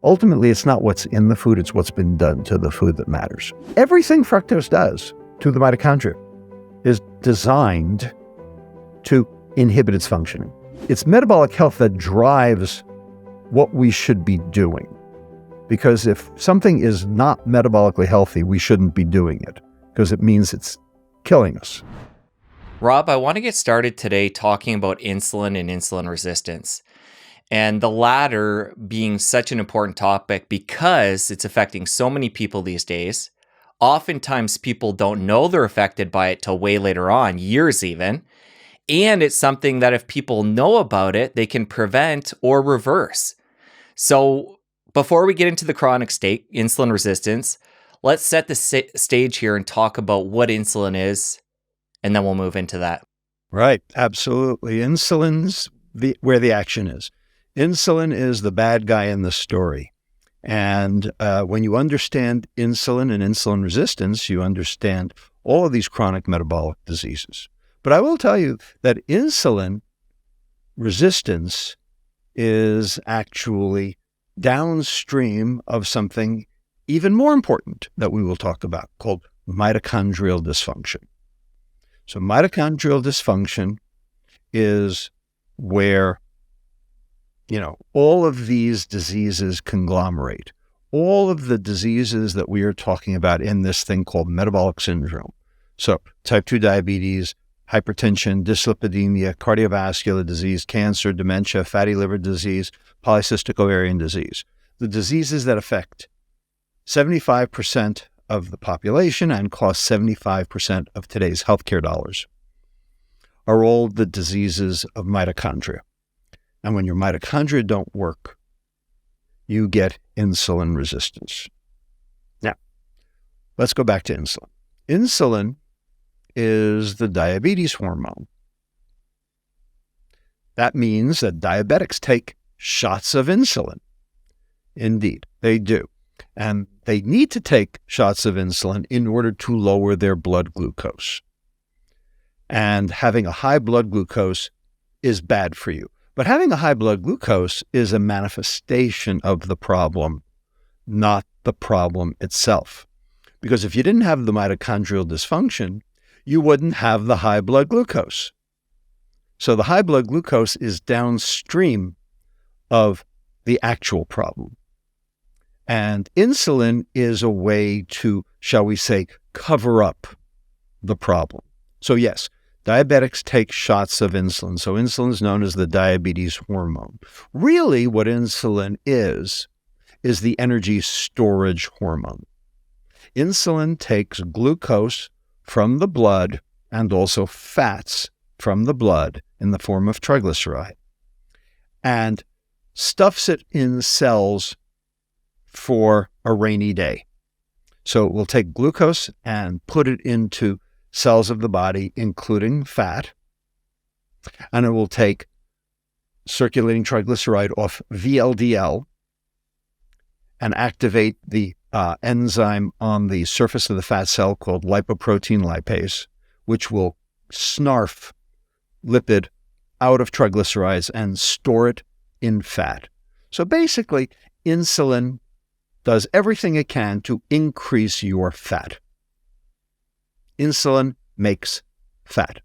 Ultimately, it's not what's in the food, it's what's been done to the food that matters. Everything fructose does to the mitochondria is designed to inhibit its functioning. It's metabolic health that drives what we should be doing. Because if something is not metabolically healthy, we shouldn't be doing it, because it means it's killing us. Rob, I want to get started today talking about insulin and insulin resistance. And the latter being such an important topic because it's affecting so many people these days. Oftentimes people don't know they're affected by it till way later on, years even. And it's something that if people know about it, they can prevent or reverse. So before we get into the chronic state, insulin resistance, let's set the stage here and talk about what insulin is, and then we'll move into that. Right, absolutely. Insulin's where the action is. Insulin is the bad guy in the story. And when you understand insulin and insulin resistance, you understand all of these chronic metabolic diseases. But I will tell you that insulin resistance is actually downstream of something even more important that we will talk about called mitochondrial dysfunction. So mitochondrial dysfunction is where all of these diseases conglomerate. All of the diseases that we are talking about in this thing called metabolic syndrome. So type 2 diabetes, hypertension, dyslipidemia, cardiovascular disease, cancer, dementia, fatty liver disease, polycystic ovarian disease. The diseases that affect 75% of the population and cost 75% of today's healthcare dollars are all the diseases of mitochondria. And when your mitochondria don't work, you get insulin resistance. Now, let's go back to insulin. Insulin is the diabetes hormone. That means that diabetics take shots of insulin. Indeed, they do. And they need to take shots of insulin in order to lower their blood glucose. And having a high blood glucose is bad for you. But having a high blood glucose is a manifestation of the problem, not the problem itself. Because if you didn't have the mitochondrial dysfunction, you wouldn't have the high blood glucose. So the high blood glucose is downstream of the actual problem. And insulin is a way to, shall we say, cover up the problem. So yes, diabetics take shots of insulin. So insulin is known as the diabetes hormone. Really, what insulin is the energy storage hormone. Insulin takes glucose from the blood and also fats from the blood in the form of triglyceride and stuffs it in cells for a rainy day. So it will take glucose and put it into cells of the body, including fat, and it will take circulating triglyceride off VLDL and activate the enzyme on the surface of the fat cell called lipoprotein lipase, which will snarf lipid out of triglycerides and store it in fat. So basically, insulin does everything it can to increase your fat. Insulin makes fat.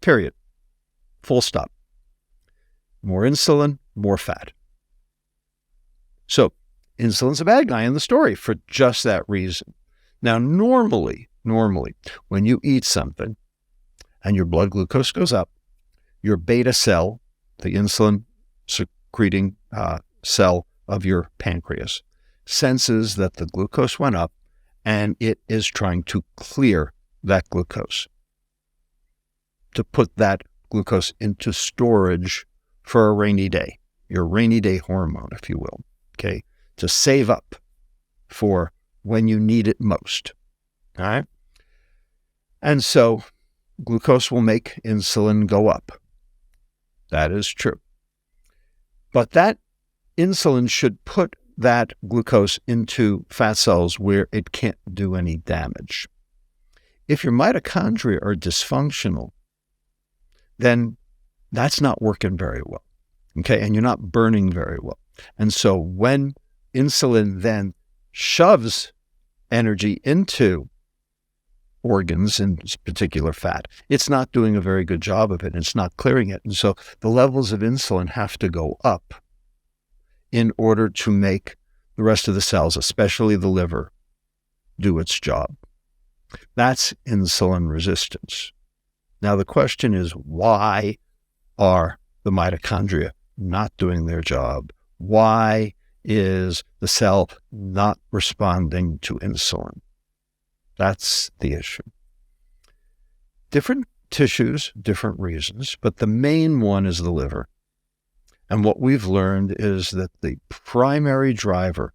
Period. Full stop. More insulin, more fat. So, insulin's a bad guy in the story for just that reason. Now, normally, when you eat something and your blood glucose goes up, your beta cell, the insulin secreting cell of your pancreas, senses that the glucose went up and it is trying to clear that glucose, to put that glucose into storage for a rainy day, your rainy day hormone, if you will, okay, to save up for when you need it most, all right? And so glucose will make insulin go up. That is true. But that insulin should put that glucose into fat cells where it can't do any damage. If your mitochondria are dysfunctional, then that's not working very well, okay? And you're not burning very well. And so when insulin then shoves energy into organs, in particular fat, it's not doing a very good job of it. It's not clearing it. And so the levels of insulin have to go up in order to make the rest of the cells, especially the liver, do its job. That's insulin resistance. Now the question is, why are the mitochondria not doing their job? Why is the cell not responding to insulin? That's the issue. Different tissues, different reasons, but the main one is the liver. And what we've learned is that the primary driver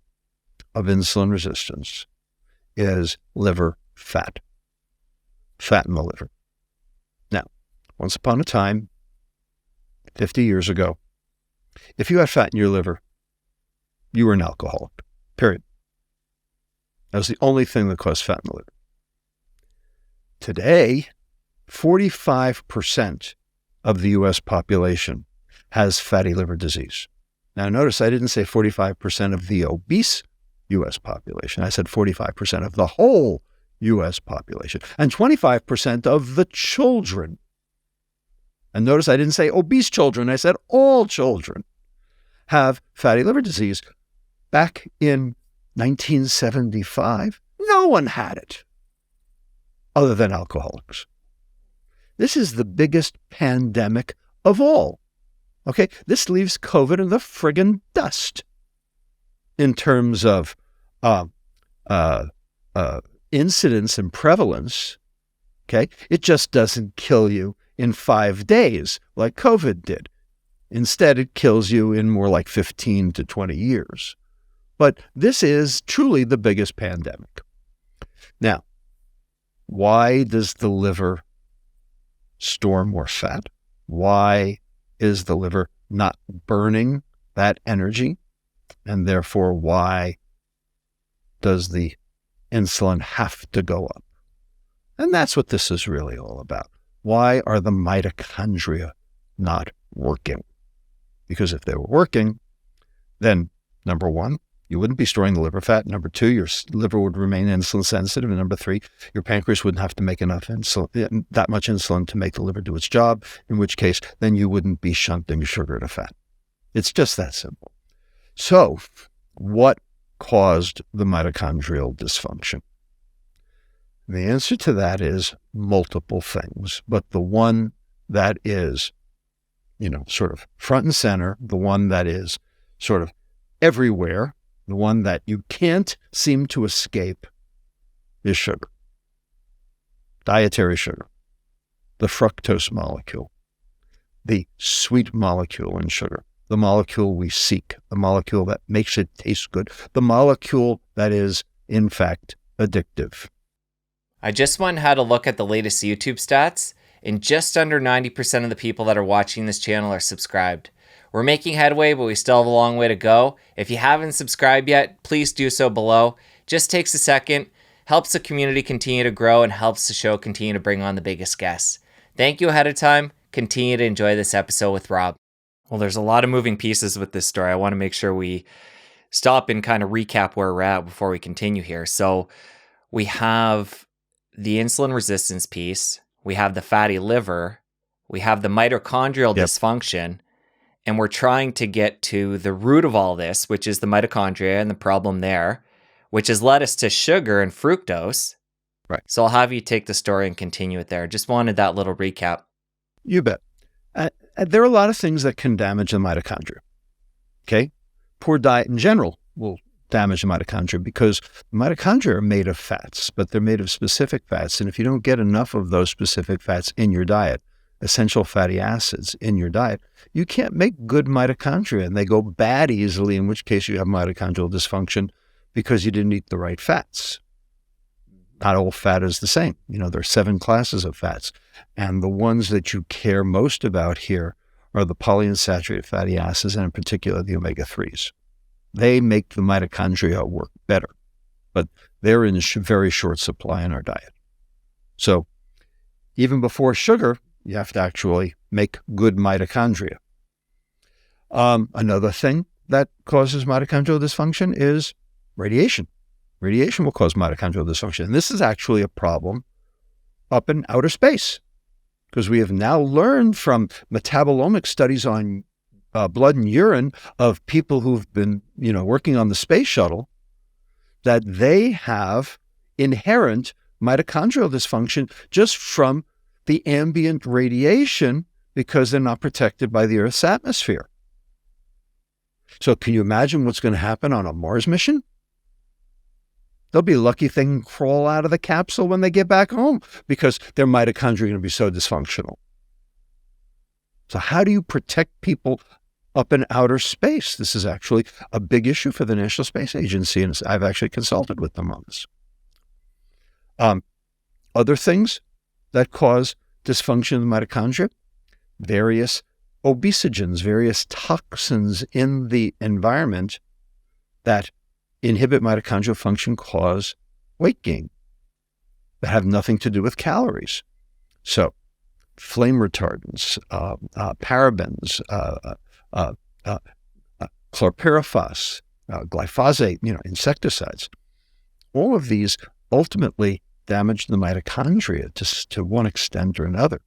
of insulin resistance is liver fat in the liver. Now, once upon a time, 50 years ago, if you had fat in your liver, you were an alcoholic, period. That was the only thing that caused fat in the liver. Today, 45% of the U.S. population has fatty liver disease. Now, notice I didn't say 45% of the obese U.S. population. I said 45% of the whole U.S. population and 25% of the children. And notice I didn't say obese children. I said all children have fatty liver disease. Back in 1975, no one had it other than alcoholics. This is the biggest pandemic of all. Okay, this leaves COVID in the friggin' dust in terms of incidence and prevalence. Okay, it just doesn't kill you in 5 days like COVID did. Instead, it kills you in more like 15 to 20 years. But this is truly the biggest pandemic. Now, why does the liver store more fat? Why is the liver not burning that energy? And therefore, why does the insulin have to go up? And that's what this is really all about. Why are the mitochondria not working? Because if they were working, then number one, you wouldn't be storing the liver fat. Number two, your liver would remain insulin sensitive. And number three, your pancreas wouldn't have to make enough insulin, that much insulin to make the liver do its job, in which case, then you wouldn't be shunting sugar to fat. It's just that simple. So what caused the mitochondrial dysfunction? The answer to that is multiple things, but the one that is, sort of front and center, the one that is sort of everywhere, the one that you can't seem to escape is sugar. Dietary sugar, the fructose molecule, the sweet molecule in sugar, the molecule we seek, the molecule that makes it taste good, the molecule that is, in fact, addictive. I just went and had a look at the latest YouTube stats, and just under 90% of the people that are watching this channel are subscribed. We're making headway, but we still have a long way to go. If you haven't subscribed yet, please do so below. Just takes a second, helps the community continue to grow, and helps the show continue to bring on the biggest guests. Thank you ahead of time. Continue to enjoy this episode with Rob. Well, there's a lot of moving pieces with this story. I want to make sure we stop and kind of recap where we're at before we continue here. So we have the insulin resistance piece, we have the fatty liver, we have the mitochondrial dysfunction, and we're trying to get to the root of all this, which is the mitochondria and the problem there, which has led us to sugar and fructose. Right. So I'll have you take the story and continue it there. Just wanted that little recap. You bet. There are a lot of things that can damage the mitochondria. Okay? Poor diet in general will damage the mitochondria because the mitochondria are made of fats, but they're made of specific fats. And if you don't get enough of those specific fats in your diet, essential fatty acids in your diet, you can't make good mitochondria, and they go bad easily, in which case you have mitochondrial dysfunction because you didn't eat the right fats. Not all fat is the same. There are 7 classes of fats, and the ones that you care most about here are the polyunsaturated fatty acids, and in particular the omega-3s. They make the mitochondria work better, but they're in very short supply in our diet. So even before sugar, you have to actually make good mitochondria. Another thing that causes mitochondrial dysfunction is radiation. Radiation will cause mitochondrial dysfunction. And this is actually a problem up in outer space, because we have now learned from metabolomic studies on blood and urine of people who've been, working on the space shuttle, that they have inherent mitochondrial dysfunction just from the ambient radiation, because they're not protected by the Earth's atmosphere. So can you imagine what's going to happen on a Mars mission? They'll be a lucky thing to crawl out of the capsule when they get back home, because their mitochondria are going to be so dysfunctional. So how do you protect people up in outer space? This is actually a big issue for the National Space Agency, and I've actually consulted with them on this. Other things that cause dysfunction of the mitochondria, various obesogens, various toxins in the environment that inhibit mitochondrial function cause weight gain that have nothing to do with calories. So flame retardants, parabens, chlorpyrifos, glyphosate, insecticides. All of these ultimately damage the mitochondria to one extent or another.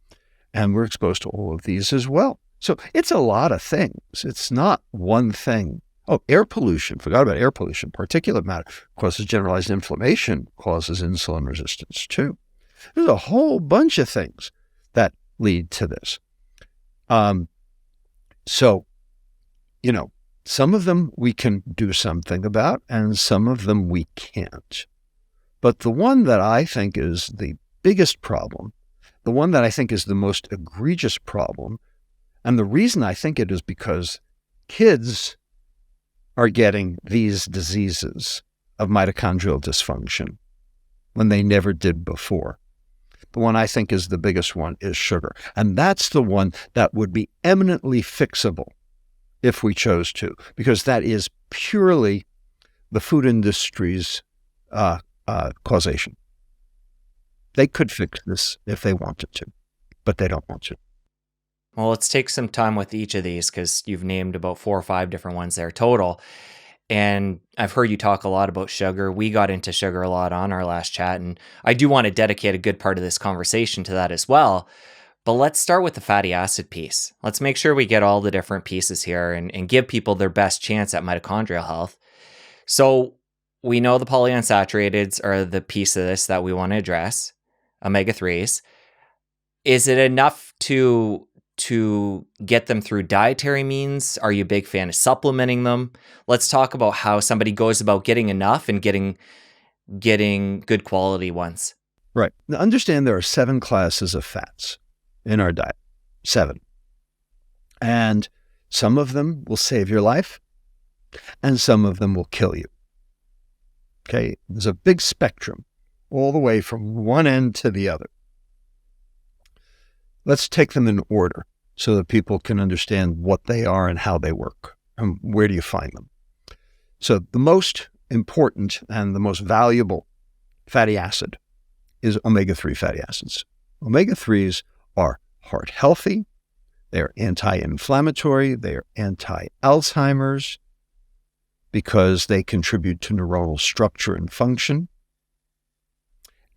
And we're exposed to all of these as well. So it's a lot of things. It's not one thing. Oh, air pollution. Forgot about air pollution. Particulate matter causes generalized inflammation, causes insulin resistance too. There's a whole bunch of things that lead to this. So, some of them we can do something about, and some of them we can't. But the one that I think is the biggest problem, the one that I think is the most egregious problem, and the reason I think it is because kids are getting these diseases of mitochondrial dysfunction when they never did before. The one I think is the biggest one is sugar. And that's the one that would be eminently fixable if we chose to, because that is purely the food industry's causation. They could fix this if they wanted to, but they don't want to. Well, let's take some time with each of these, because you've named about 4 or 5 different ones there total. And I've heard you talk a lot about sugar. We got into sugar a lot on our last chat, and I do want to dedicate a good part of this conversation to that as well. But let's start with the fatty acid piece. Let's make sure we get all the different pieces here and give people their best chance at mitochondrial health. So we know the polyunsaturated are the piece of this that we want to address, omega-3s. Is it enough to get them through dietary means? Are you a big fan of supplementing them? Let's talk about how somebody goes about getting enough and getting good quality ones. Right. Now, understand there are 7 classes of fats in our diet. 7. And some of them will save your life, and some of them will kill you. Okay? There's a big spectrum all the way from one end to the other. Let's take them in order so that people can understand what they are and how they work and where do you find them. So the most important and the most valuable fatty acid is omega-3 fatty acids. Omega-3s are heart healthy, they're anti-inflammatory, they're anti-Alzheimer's because they contribute to neuronal structure and function.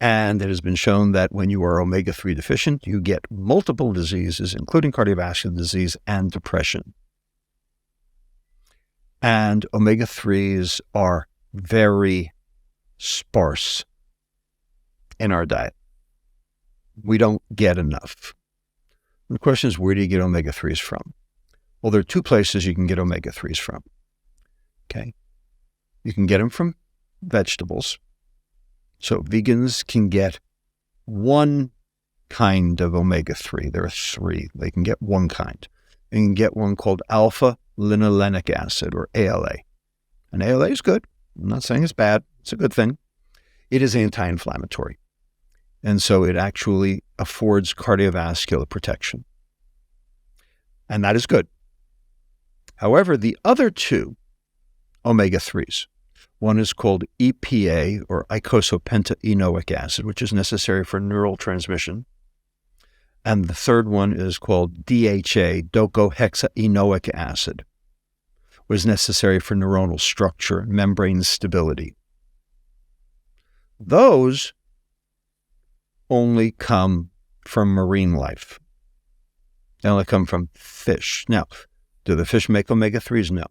And it has been shown that when you are omega-3 deficient, you get multiple diseases, including cardiovascular disease and depression. And omega-3s are very sparse in our diet. We don't get enough. And the question is, where do you get omega-3s from? Well, there are 2 places you can get omega-3s from. Okay. You can get them from vegetables. So vegans can get one kind of omega-3. There are 3. They can get one kind. You can get one called alpha-linolenic acid, or ALA. And ALA is good. I'm not saying it's bad. It's a good thing. It is anti-inflammatory. And so it actually affords cardiovascular protection. And that is good. However, the other 2 omega-3s, one is called EPA, or eicosapentaenoic acid, which is necessary for neural transmission. And the third one is called DHA, docosahexaenoic acid, was necessary for neuronal structure and membrane stability. Those only come from marine life. They only come from fish. Now, do the fish make omega-3s? No.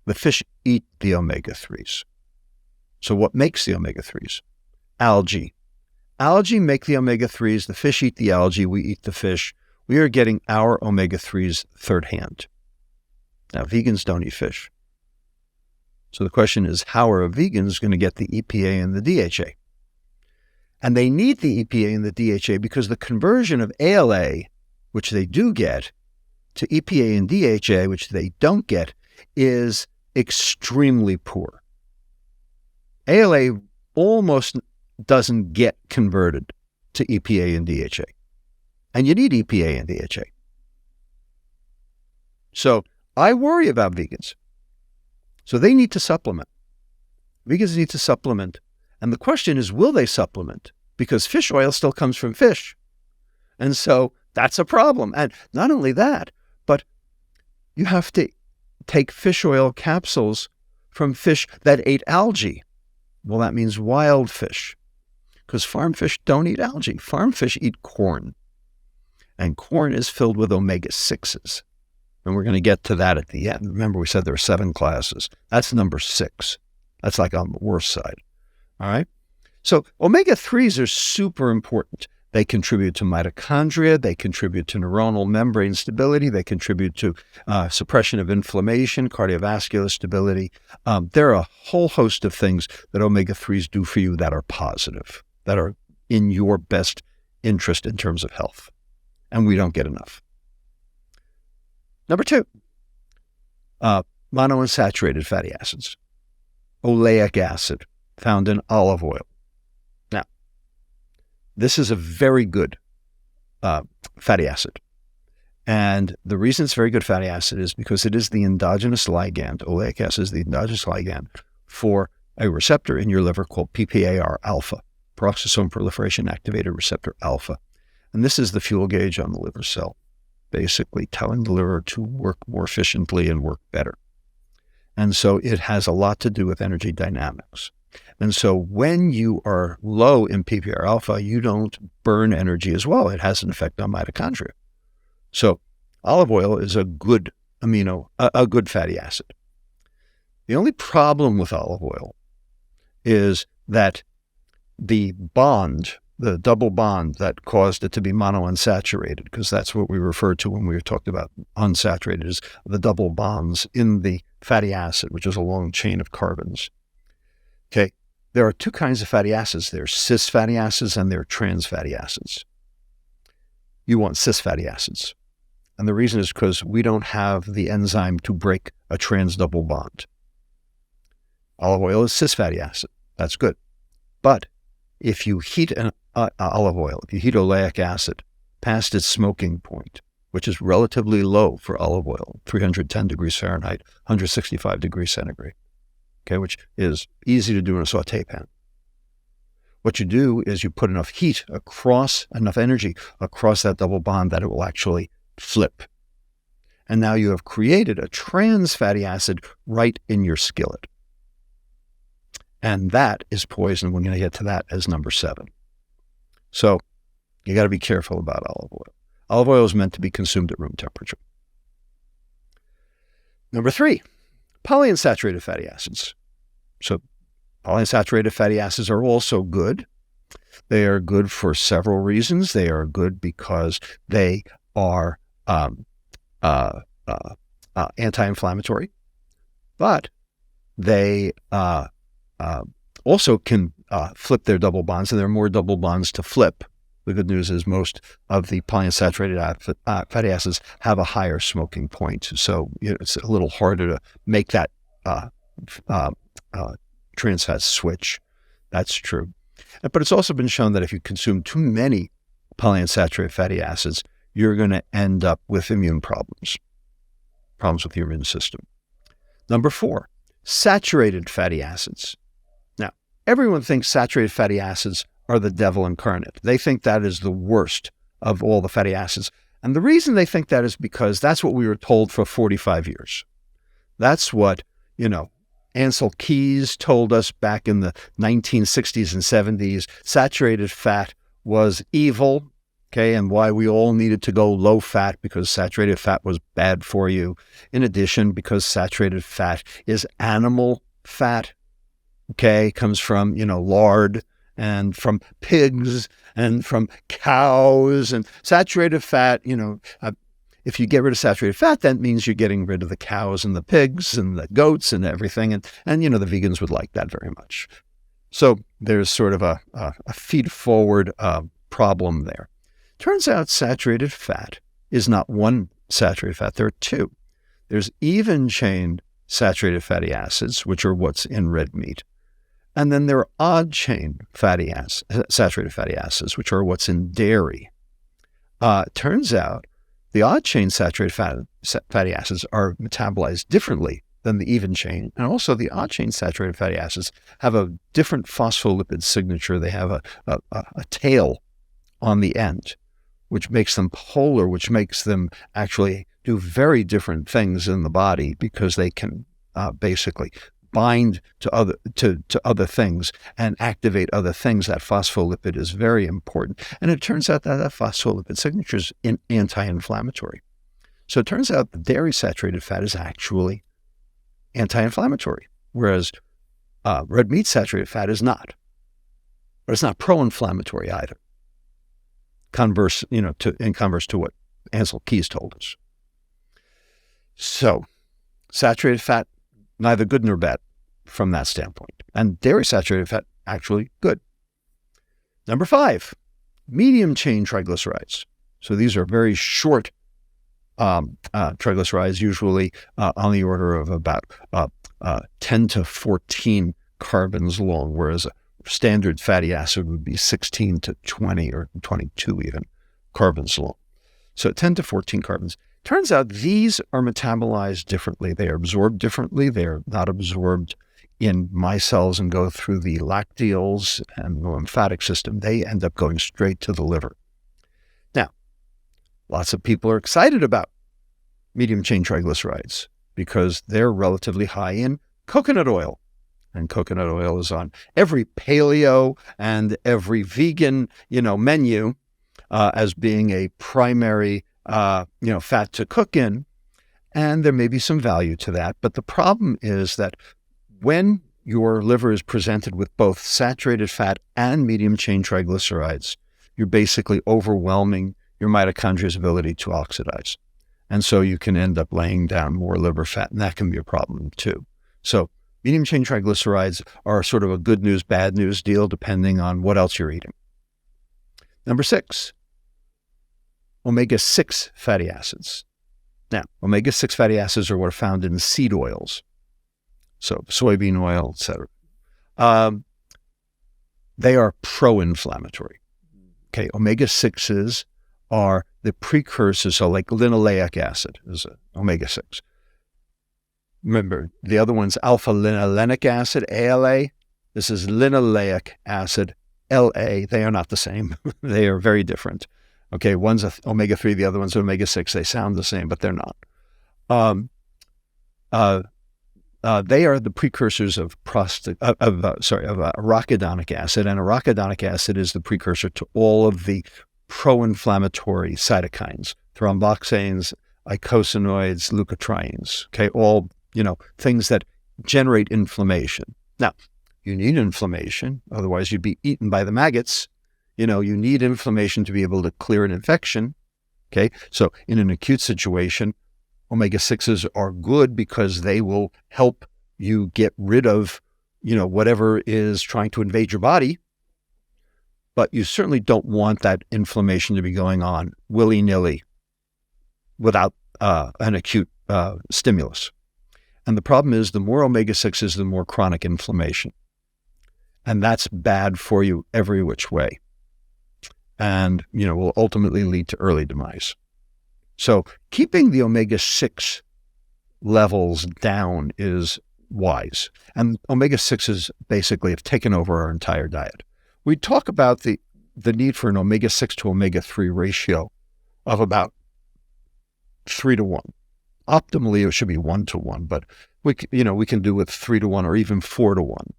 The fish eat the omega-3s. So what makes the omega-3s? Algae. Algae make the omega-3s. The fish eat the algae. We eat the fish. We are getting our omega-3s third hand. Now, vegans don't eat fish. So the question is, how are vegans going to get the EPA and the DHA? And they need the EPA and the DHA because the conversion of ALA, which they do get, to EPA and DHA, which they don't get, is extremely poor. ALA almost doesn't get converted to EPA and DHA. And you need EPA and DHA. So I worry about vegans. So they need to supplement. Vegans need to supplement. And the question is, will they supplement? Because fish oil still comes from fish. And so that's a problem. And not only that, but you have to take fish oil capsules from fish that ate algae. Well, that means wild fish, because farm fish don't eat algae. Farm fish eat corn. And corn is filled with omega-6s. And we're going to get to that at the end. Remember, we said there are 7 classes. That's number 6. That's like on the worst side. All right? So omega-3s are super important. They contribute to mitochondria. They contribute to neuronal membrane stability. They contribute to suppression of inflammation, cardiovascular stability. There are a whole host of things that omega-3s do for you that are positive, that are in your best interest in terms of health. And we don't get enough. Number 2, monounsaturated fatty acids. Oleic acid, found in olive oil. Now, this is a very good fatty acid. And the reason it's very good fatty acid is because it is the endogenous ligand. Oleic acid is the endogenous ligand for a receptor in your liver called PPAR alpha, peroxisome proliferation activated receptor alpha. And this is the fuel gauge on the liver cell, basically telling the liver to work more efficiently and work better. And so it has a lot to do with energy dynamics. And so when you are low in PPAR alpha, you don't burn energy as well. It has an effect on mitochondria. So olive oil is a good a good fatty acid. The only problem with olive oil is that the bond, the double bond that caused it to be monounsaturated, because that's what we referred to when we were talking about unsaturated, is the double bonds in the fatty acid, which is a long chain of carbons. Okay, there are 2 kinds of fatty acids. There are cis fatty acids and there are trans fatty acids. You want cis fatty acids. And the reason is because we don't have the enzyme to break a trans double bond. Olive oil is cis fatty acid. That's good. But if you heat olive oil, if you heat oleic acid past its smoking point, which is relatively low for olive oil, 310 degrees Fahrenheit, 165 degrees centigrade, okay, which is easy to do in a saute pan. What you do is you put enough heat across, enough energy across that double bond that it will actually flip. And now you have created a trans fatty acid right in your skillet. And that is poison. We're going to get to that as number 7. So you got to be careful about olive oil. Olive oil is meant to be consumed at room temperature. Number 3, polyunsaturated fatty acids. So polyunsaturated fatty acids are also good. They are good for several reasons. They are good because they are anti-inflammatory, but they also can flip their double bonds, and there are more double bonds to flip. The good news is most of the polyunsaturated fatty acids have a higher smoking point, so it's a little harder to make that trans fat switch. That's true. But it's also been shown that if you consume too many polyunsaturated fatty acids, you're going to end up with immune problems with your immune system. Number 4, saturated fatty acids. Now, everyone thinks saturated fatty acids are the devil incarnate. They think that is the worst of all the fatty acids. And the reason they think that is because that's what we were told for 45 years. That's what, Ansel Keys told us back in the 1960s and 70s. Saturated fat was evil, okay, and why we all needed to go low fat because saturated fat was bad for you. In addition, because saturated fat is animal fat, okay, comes from, lard and from pigs and from cows. And saturated fat, if you get rid of saturated fat, that means you're getting rid of the cows and the pigs and the goats and everything. And the vegans would like that very much. So there's sort of a feed-forward problem there. Turns out saturated fat is not one saturated fat. There are two. There's even-chain saturated fatty acids, which are what's in red meat. And then there are odd-chain saturated fatty acids, which are what's in dairy. Turns out the odd-chain saturated fatty acids are metabolized differently than the even-chain. And also the odd-chain saturated fatty acids have a different phospholipid signature. They have a tail on the end, which makes them polar, which makes them actually do very different things in the body because they can basically bind to other things and activate other things. That phospholipid is very important. And it turns out that phospholipid signature is anti-inflammatory. So it turns out the dairy saturated fat is actually anti-inflammatory, whereas red meat saturated fat is not. But it's not pro-inflammatory either. In converse to what Ansel Keys told us. So saturated fat, neither good nor bad from that standpoint. And dairy saturated fat, actually good. Number 5, medium chain triglycerides. So these are very short triglycerides, usually on the order of about 10 to 14 carbons long, whereas a standard fatty acid would be 16 to 20 or 22 even carbons long. So 10 to 14 carbons. Turns out these are metabolized differently. They are absorbed differently. They are not absorbed in my cells and go through the lacteals and the lymphatic system. They end up going straight to the liver. Now, lots of people are excited about medium chain triglycerides because they're relatively high in coconut oil. And coconut oil is on every paleo and every vegan, menu as being a primary fat to cook in, and there may be some value to that. But the problem is that when your liver is presented with both saturated fat and medium chain triglycerides, you're basically overwhelming your mitochondria's ability to oxidize. And so you can end up laying down more liver fat, and that can be a problem too. So medium chain triglycerides are sort of a good news, bad news deal, depending on what else you're eating. Number 6, omega-6 fatty acids. Now, omega-6 fatty acids are what are found in seed oils, so soybean oil, etc. They are pro-inflammatory. Okay, omega-6s are the precursors, so like linoleic acid is omega-6. Remember, the other one's alpha-linolenic acid, ALA. This is linoleic acid, LA. They are not the same. They are very different. Okay, one's omega-3, the other one's omega-6. They sound the same, but they're not. They are the precursors of arachidonic acid, and arachidonic acid is the precursor to all of the pro-inflammatory cytokines, thromboxanes, eicosanoids, leukotrienes. Okay, all things that generate inflammation. Now, you need inflammation, otherwise you'd be eaten by the maggots. You need inflammation to be able to clear an infection. Okay, so in an acute situation, omega-6s are good because they will help you get rid of, whatever is trying to invade your body. But you certainly don't want that inflammation to be going on willy-nilly without an acute stimulus. And the problem is the more omega-6s, the more chronic inflammation. And that's bad for you every which way. And, will ultimately lead to early demise. So keeping the omega-6 levels down is wise. And omega-6s basically have taken over our entire diet. We talk about the need for an omega-6 to omega-3 ratio of about 3 to 1. Optimally, it should be 1-to-1, but we can do with 3-to-1 or even 4-to-1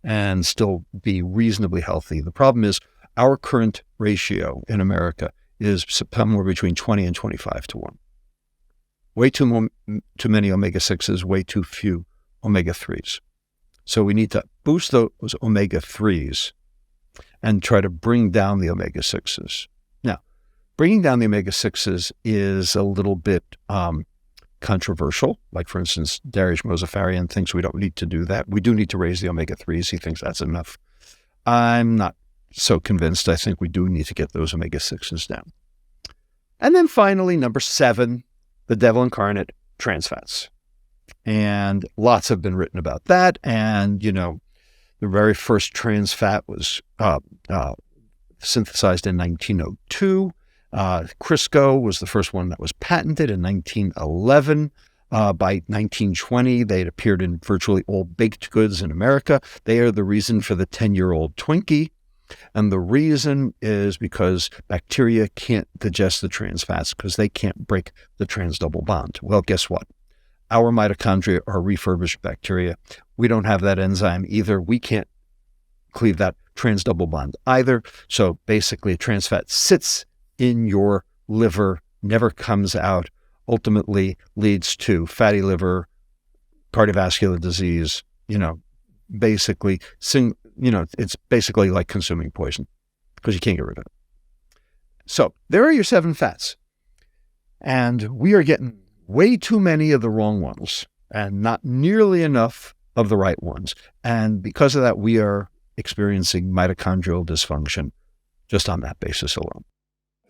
and still be reasonably healthy. The problem is our current ratio in America is somewhere between 20 and 25-to-1. Way too many omega-6s, way too few omega-3s. So we need to boost those omega-3s and try to bring down the omega-6s. Now, bringing down the omega-6s is a little bit controversial. Like, for instance, Dariush Mozaffarian thinks we don't need to do that. We do need to raise the omega-3s. He thinks that's enough. I'm not so convinced. I think we do need to get those omega-6s down. And then finally, number 7, the devil incarnate, trans fats. And lots have been written about that. And, the very first trans fat was synthesized in 1902. Crisco was the first one that was patented in 1911. By 1920, they had appeared in virtually all baked goods in America. They are the reason for the 10-year-old Twinkie. And the reason is because bacteria can't digest the trans fats because they can't break the trans double bond. Well, guess what? Our mitochondria are refurbished bacteria. We don't have that enzyme either. We can't cleave that trans double bond either. So basically, a trans fat sits in your liver, never comes out, ultimately leads to fatty liver, cardiovascular disease, basically, it's basically like consuming poison because you can't get rid of it. So there are your 7 fats. And we are getting way too many of the wrong ones and not nearly enough of the right ones. And because of that, we are experiencing mitochondrial dysfunction just on that basis alone.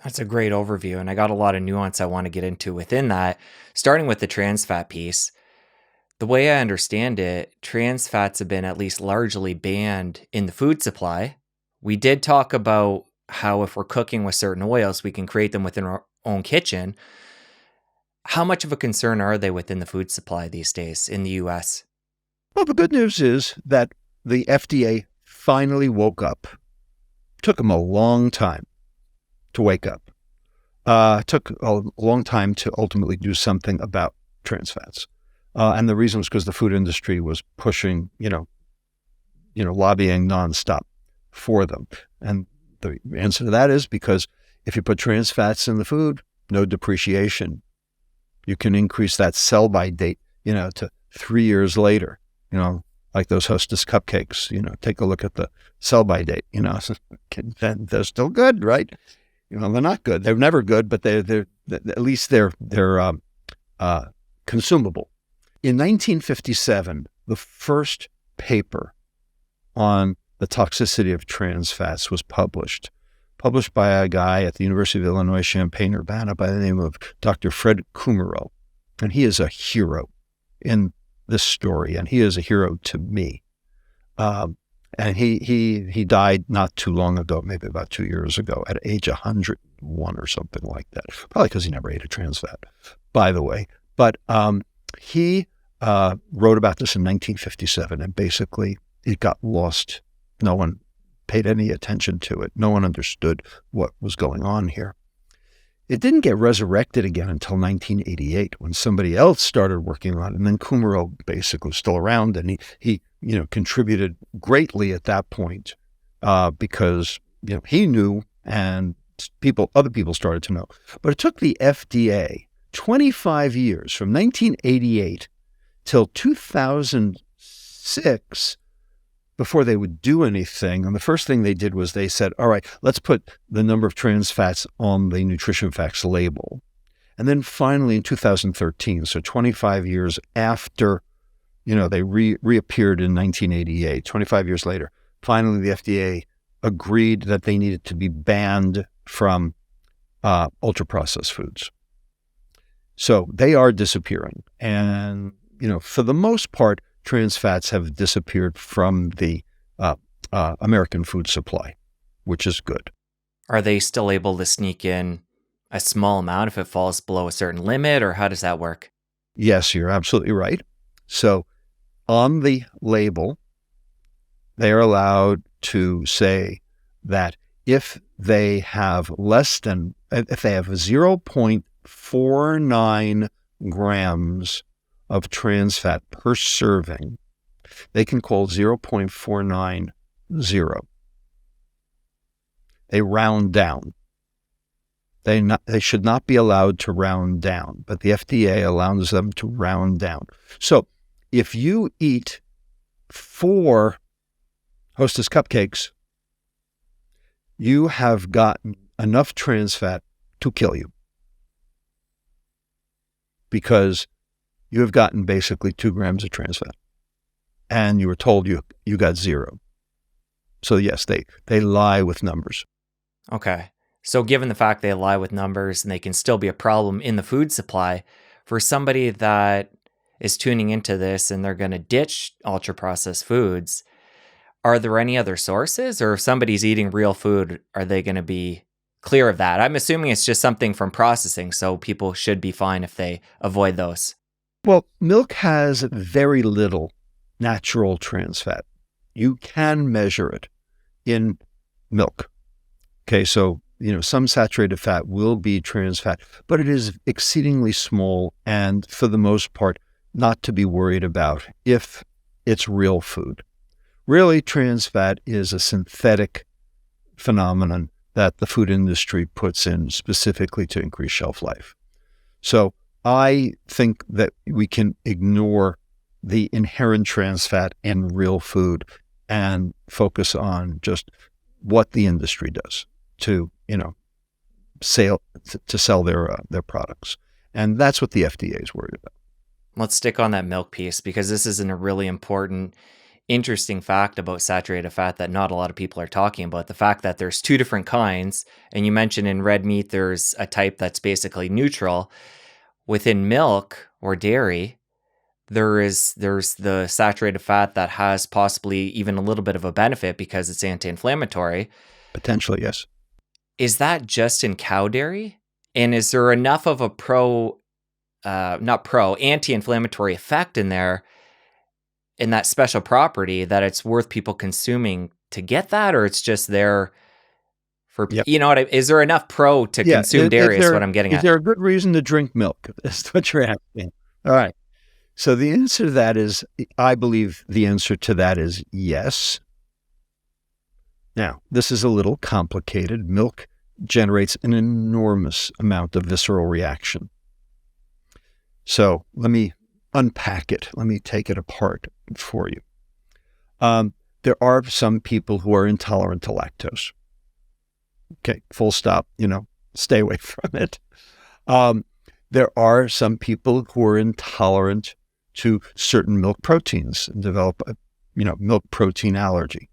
That's a great overview, and I got a lot of nuance I want to get into within that, starting with the trans fat piece. The way I understand it, trans fats have been at least largely banned in the food supply. We did talk about how if we're cooking with certain oils, we can create them within our own kitchen. How much of a concern are they within the food supply these days in the US? Well, the good news is that the FDA finally woke up. Took them a long time to wake up. Took a long time to ultimately do something about trans fats. And the reason was because the food industry was pushing, lobbying nonstop for them. And the answer to that is because if you put trans fats in the food, no depreciation. You can increase that sell-by date, to 3 years later, like those Hostess cupcakes, take a look at the sell-by date, they're still good, right? They're not good. They're never good, but they're at least they're consumable. In 1957, the first paper on the toxicity of trans fats was published by a guy at the University of Illinois Champaign-Urbana by the name of Dr. Fred Kumerow. And he is a hero in this story, and he is a hero to me. And he died not too long ago, maybe about 2 years ago, at age 101 or something like that. Probably because he never ate a trans fat, by the way. But he wrote about this in 1957, and basically it got lost. No one paid any attention to it. No one understood what was going on here. It didn't get resurrected again until 1988 when somebody else started working on it. And then Kumerow basically was still around, and he contributed greatly at that point because he knew and other people started to know. But it took the FDA 25 years, from 1988 till 2006, before they would do anything. And the first thing they did was they said, all right, let's put the number of trans fats on the nutrition facts label. And then finally in 2013, so 25 years after, they reappeared in 1988, 25 years later, finally the FDA agreed that they needed to be banned from ultra-processed foods. So they are disappearing. And, for the most part, trans fats have disappeared from the American food supply, which is good. Are they still able to sneak in a small amount if it falls below a certain limit, or how does that work? Yes, you're absolutely right. So on the label, they are allowed to say that if they have 0.49 grams of trans fat per serving, they can call 0.490. They round down. They should not be allowed to round down, but the FDA allows them to round down. So if you eat 4 Hostess cupcakes, you have gotten enough trans fat to kill you, because you have gotten basically 2 grams of trans fat, and you were told you got 0. So yes, they lie with numbers. Okay. So given the fact they lie with numbers and they can still be a problem in the food supply, for somebody that is tuning into this and they're going to ditch ultra-processed foods, are there any other sources? Or if somebody's eating real food, are they going to be clear of that? I'm assuming it's just something from processing, so people should be fine if they avoid those. Well, milk has very little natural trans fat. You can measure it in milk. Okay, so some saturated fat will be trans fat, but it is exceedingly small and, for the most part, not to be worried about if it's real food. Really, trans fat is a synthetic phenomenon that the food industry puts in specifically to increase shelf life. So I think that we can ignore the inherent trans fat in real food and focus on just what the industry does to sell their products. And that's what the FDA is worried about. Let's stick on that milk piece, because this is a really important, interesting fact about saturated fat that not a lot of people are talking about. The fact that there's 2 different kinds, and you mentioned in red meat there's a type that's basically neutral. Within milk or dairy, there's the saturated fat that has possibly even a little bit of a benefit because it's anti-inflammatory. Potentially, yes. Is that just in cow dairy? And is there enough of a anti-inflammatory effect in there, in that special property, that it's worth people consuming to get that? Or it's just there for, Yep. Is there enough to consume dairy is what I'm getting at. Is there a good reason to drink milk? That's what you're asking. All right. So the answer to that is, I believe the answer to that is yes. Now, this is a little complicated. Milk generates an enormous amount of visceral reaction. So let me unpack it. Let me take it apart for you. There are some people who are intolerant to lactose. Okay, full stop, stay away from it. There are some people who are intolerant to certain milk proteins and develop a, milk protein allergy.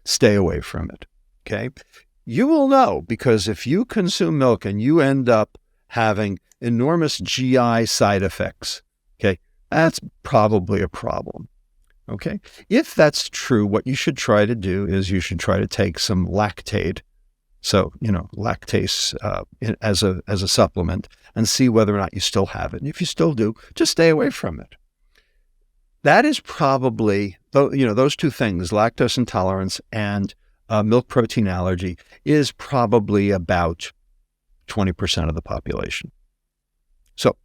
Stay away from it, okay? You will know, because if you consume milk and you end up having enormous GI side effects, okay, that's probably a problem, okay? If that's true, what you should try to do is you should try to take some Lactaid, so, lactase as a supplement, and see whether or not you still have it. And if you still do, just stay away from it. That is probably, those 2 things, lactose intolerance and milk protein allergy, is probably about 20% of the population. So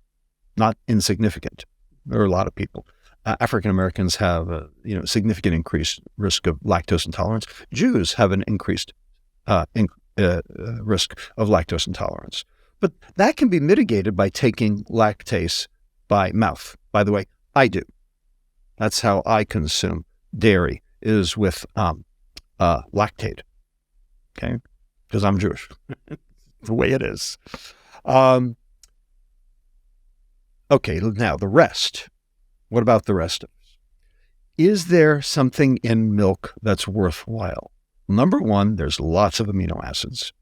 not insignificant. There are a lot of people. African Americans have a significant increased risk of lactose intolerance. Jews have an increased risk of lactose intolerance. But that can be mitigated by taking lactase by mouth. By the way, I do. That's how I consume dairy, is with Lactaid, okay? Because I'm Jewish. The way it is. Okay, now the rest. What about the rest of us? Is there something in milk that's worthwhile? Number 1, there's lots of amino acids,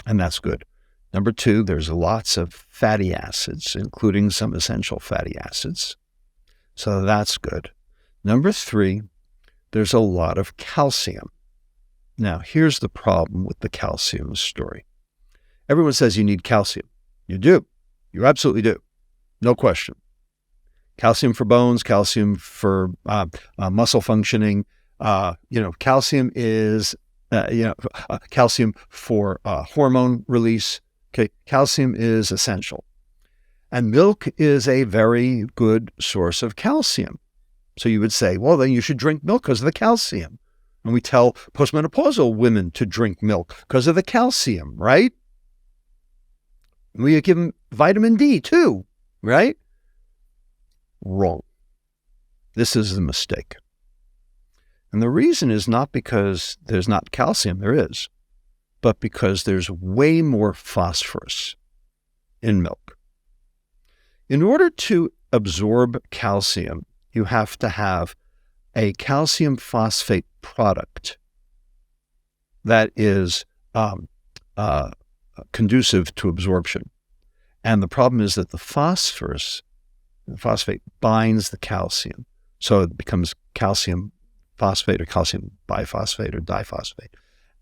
and that's good. Number 2, there's lots of fatty acids, including some essential fatty acids. So that's good. Number 3, there's a lot of calcium. Now, here's the problem with the calcium story. Everyone says you need calcium. You do. You absolutely do. No question. Calcium for bones, calcium for muscle functioning. Calcium is calcium for hormone release. Okay, calcium is essential. And milk is a very good source of calcium. So you would say, well, then you should drink milk because of the calcium. And we tell postmenopausal women to drink milk because of the calcium, right? We give them vitamin D too, right? Wrong. This is the mistake. And the reason is not because there's not calcium, there is, but because there's way more phosphorus in milk. In order to absorb calcium, you have to have a calcium phosphate product that is conducive to absorption. And the problem is that the phosphate binds the calcium. So it becomes calcium phosphate or calcium biphosphate or diphosphate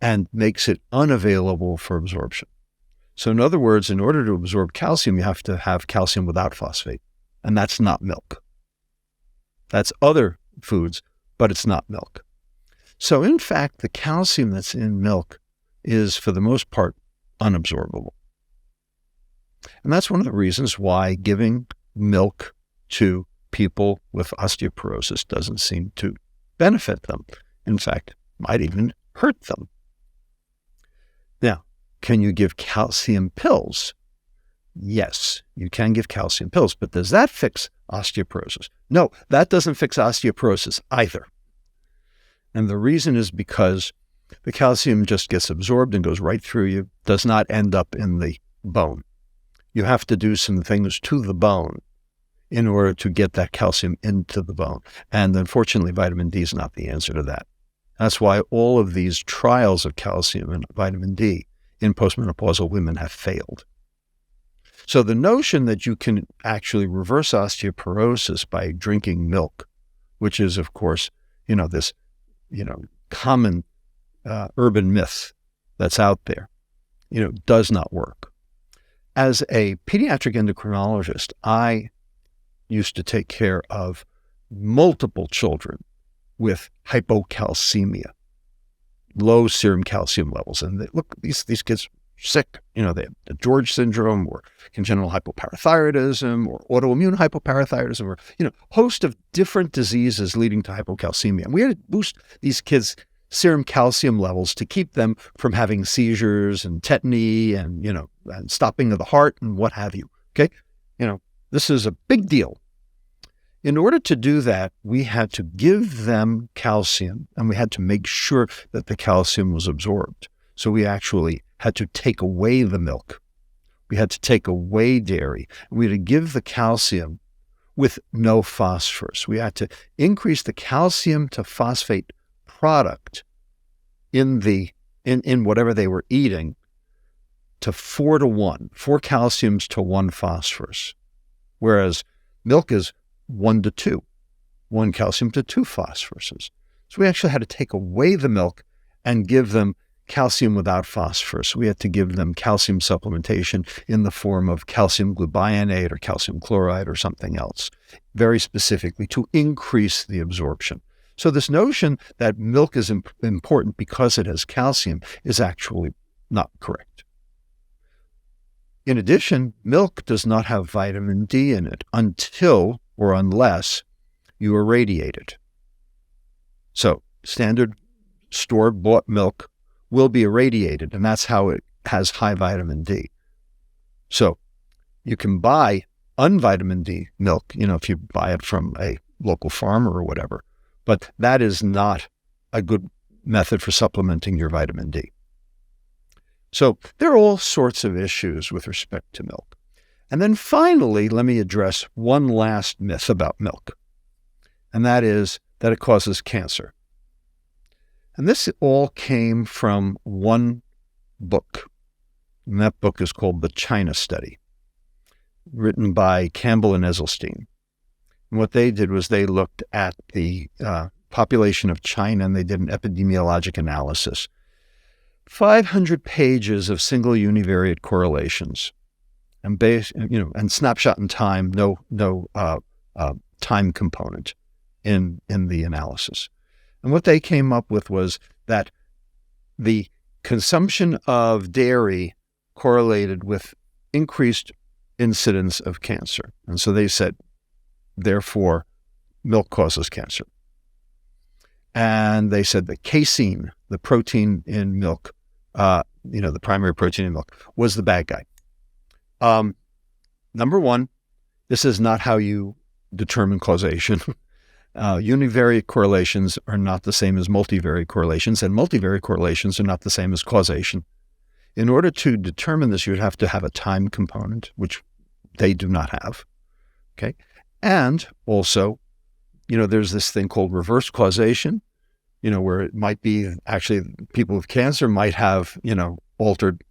and makes it unavailable for absorption. So in other words, in order to absorb calcium, you have to have calcium without phosphate. And that's not milk. That's other foods, but it's not milk. So in fact, the calcium that's in milk is, for the most part, unabsorbable. And that's one of the reasons why giving milk to people with osteoporosis doesn't seem to benefit them. In fact, might even hurt them. Now, can you give calcium pills? Yes, you can give calcium pills, but does that fix osteoporosis? No, that doesn't fix osteoporosis either. And the reason is because the calcium just gets absorbed and goes right through you, does not end up in the bone. You have to do some things to the bone in order to get that calcium into the bone. And unfortunately, vitamin D is not the answer to that. That's why all of these trials of calcium and vitamin D in postmenopausal women have failed. So the notion that you can actually reverse osteoporosis by drinking milk, which is, of course, this, common urban myth that's out there, does not work. As a pediatric endocrinologist, I used to take care of multiple children with hypocalcemia, low serum calcium levels. And these kids sick. They have the George syndrome or congenital hypoparathyroidism or autoimmune hypoparathyroidism or, host of different diseases leading to hypocalcemia. And we had to boost these kids' serum calcium levels to keep them from having seizures and tetany and, and stopping of the heart and what have you. Okay. This is a big deal. In order to do that, we had to give them calcium and we had to make sure that the calcium was absorbed. So we actually had to take away the milk. We had to take away dairy. We had to give the calcium with no phosphorus. We had to increase the calcium to phosphate product in whatever they were eating to 4-to-1, 4 calciums to 1 phosphorus. Whereas milk is 1-to-2, 1 calcium to 2 phosphoruses. So we actually had to take away the milk and give them calcium without phosphorus. We had to give them calcium supplementation in the form of calcium gluconate or calcium chloride or something else, very specifically to increase the absorption. So this notion that milk is important because it has calcium is actually not correct. In addition, milk does not have vitamin D in it until or unless you irradiate it. So standard store-bought milk will be irradiated, and that's how it has high vitamin D. So you can buy unvitamin D milk, if you buy it from a local farmer or whatever, but that is not a good method for supplementing your vitamin D. So there are all sorts of issues with respect to milk. And then finally, let me address one last myth about milk, and that is that it causes cancer. And this all came from one book, and that book is called The China Study, written by Campbell and Esselstyn. And what they did was they looked at the population of China, and they did an epidemiologic analysis. 500 pages of single univariate correlations, and and snapshot in time, no time component in the analysis. And what they came up with was that the consumption of dairy correlated with increased incidence of cancer. And so they said, therefore, milk causes cancer. And they said that casein, the protein in milk, the primary protein in milk, was the bad guy. Number one, this is not how you determine causation. Univariate correlations are not the same as multivariate correlations, and multivariate correlations are not the same as causation. In order to determine this, you would have to have a time component, which they do not have. Okay. And also, there's this thing called reverse causation, where it might be actually people with cancer might have, altered,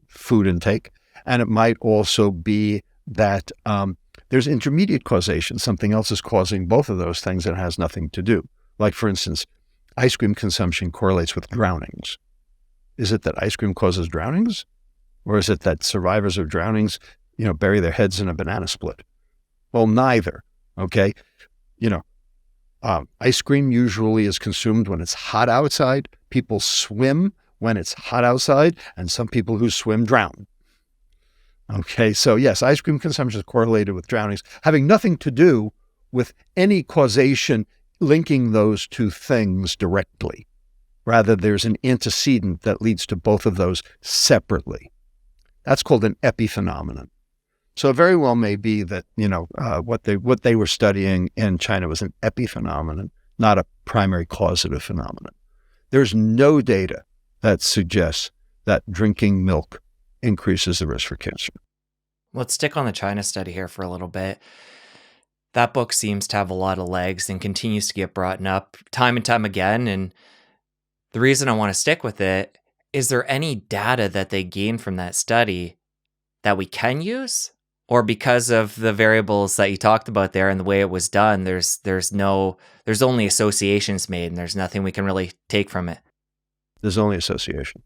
food intake. And it might also be that there's intermediate causation. Something else is causing both of those things and it has nothing to do. Like, for instance, ice cream consumption correlates with drownings. Is it that ice cream causes drownings? Or is it that survivors of drownings, bury their heads in a banana split? Well, neither, okay? Ice cream usually is consumed when it's hot outside. People swim when it's hot outside, and some people who swim drown. Okay, so yes, ice cream consumption is correlated with drownings, having nothing to do with any causation linking those two things directly. Rather, there's an antecedent that leads to both of those separately. That's called an epiphenomenon. So it very well may be that, what they were studying in China was an epiphenomenon, not a primary causative phenomenon. There's no data that suggests that drinking milk increases the risk for cancer. Let's stick on the China study here for a little bit. That book seems to have a lot of legs and continues to get brought up time and time again. And the reason I want to stick with it, is there any data that they gained from that study that we can use? Or because of the variables that you talked about there and the way it was done, there's only associations made and there's nothing we can really take from it? There's only association.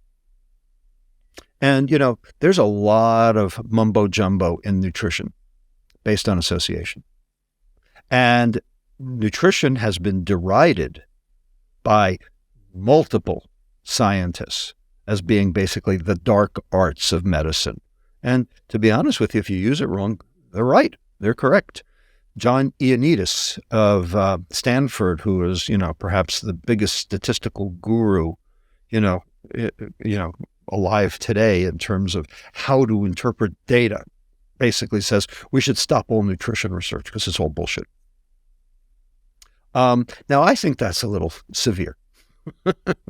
And, there's a lot of mumbo jumbo in nutrition based on association. And nutrition has been derided by multiple scientists as being basically the dark arts of medicine. And to be honest with you, if you use it wrong, they're right. They're correct. John Ioannidis of Stanford, who is, perhaps the biggest statistical guru, alive today in terms of how to interpret data, basically says we should stop all nutrition research because it's all bullshit. Now, I think that's a little severe,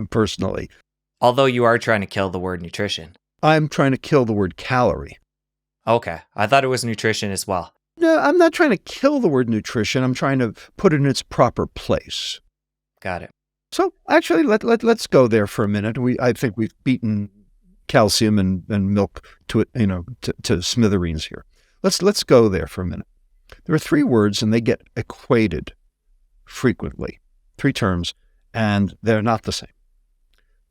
personally. Although you are trying to kill the word nutrition. I'm trying to kill the word calorie. Okay. I thought it was nutrition as well. No, I'm not trying to kill the word nutrition. I'm trying to put it in its proper place. Got it. So actually, let's go there for a minute. I think we've beaten calcium and milk to smithereens here. Let's go there for a minute. There are three words, and they get equated frequently. Three terms, and they're not the same.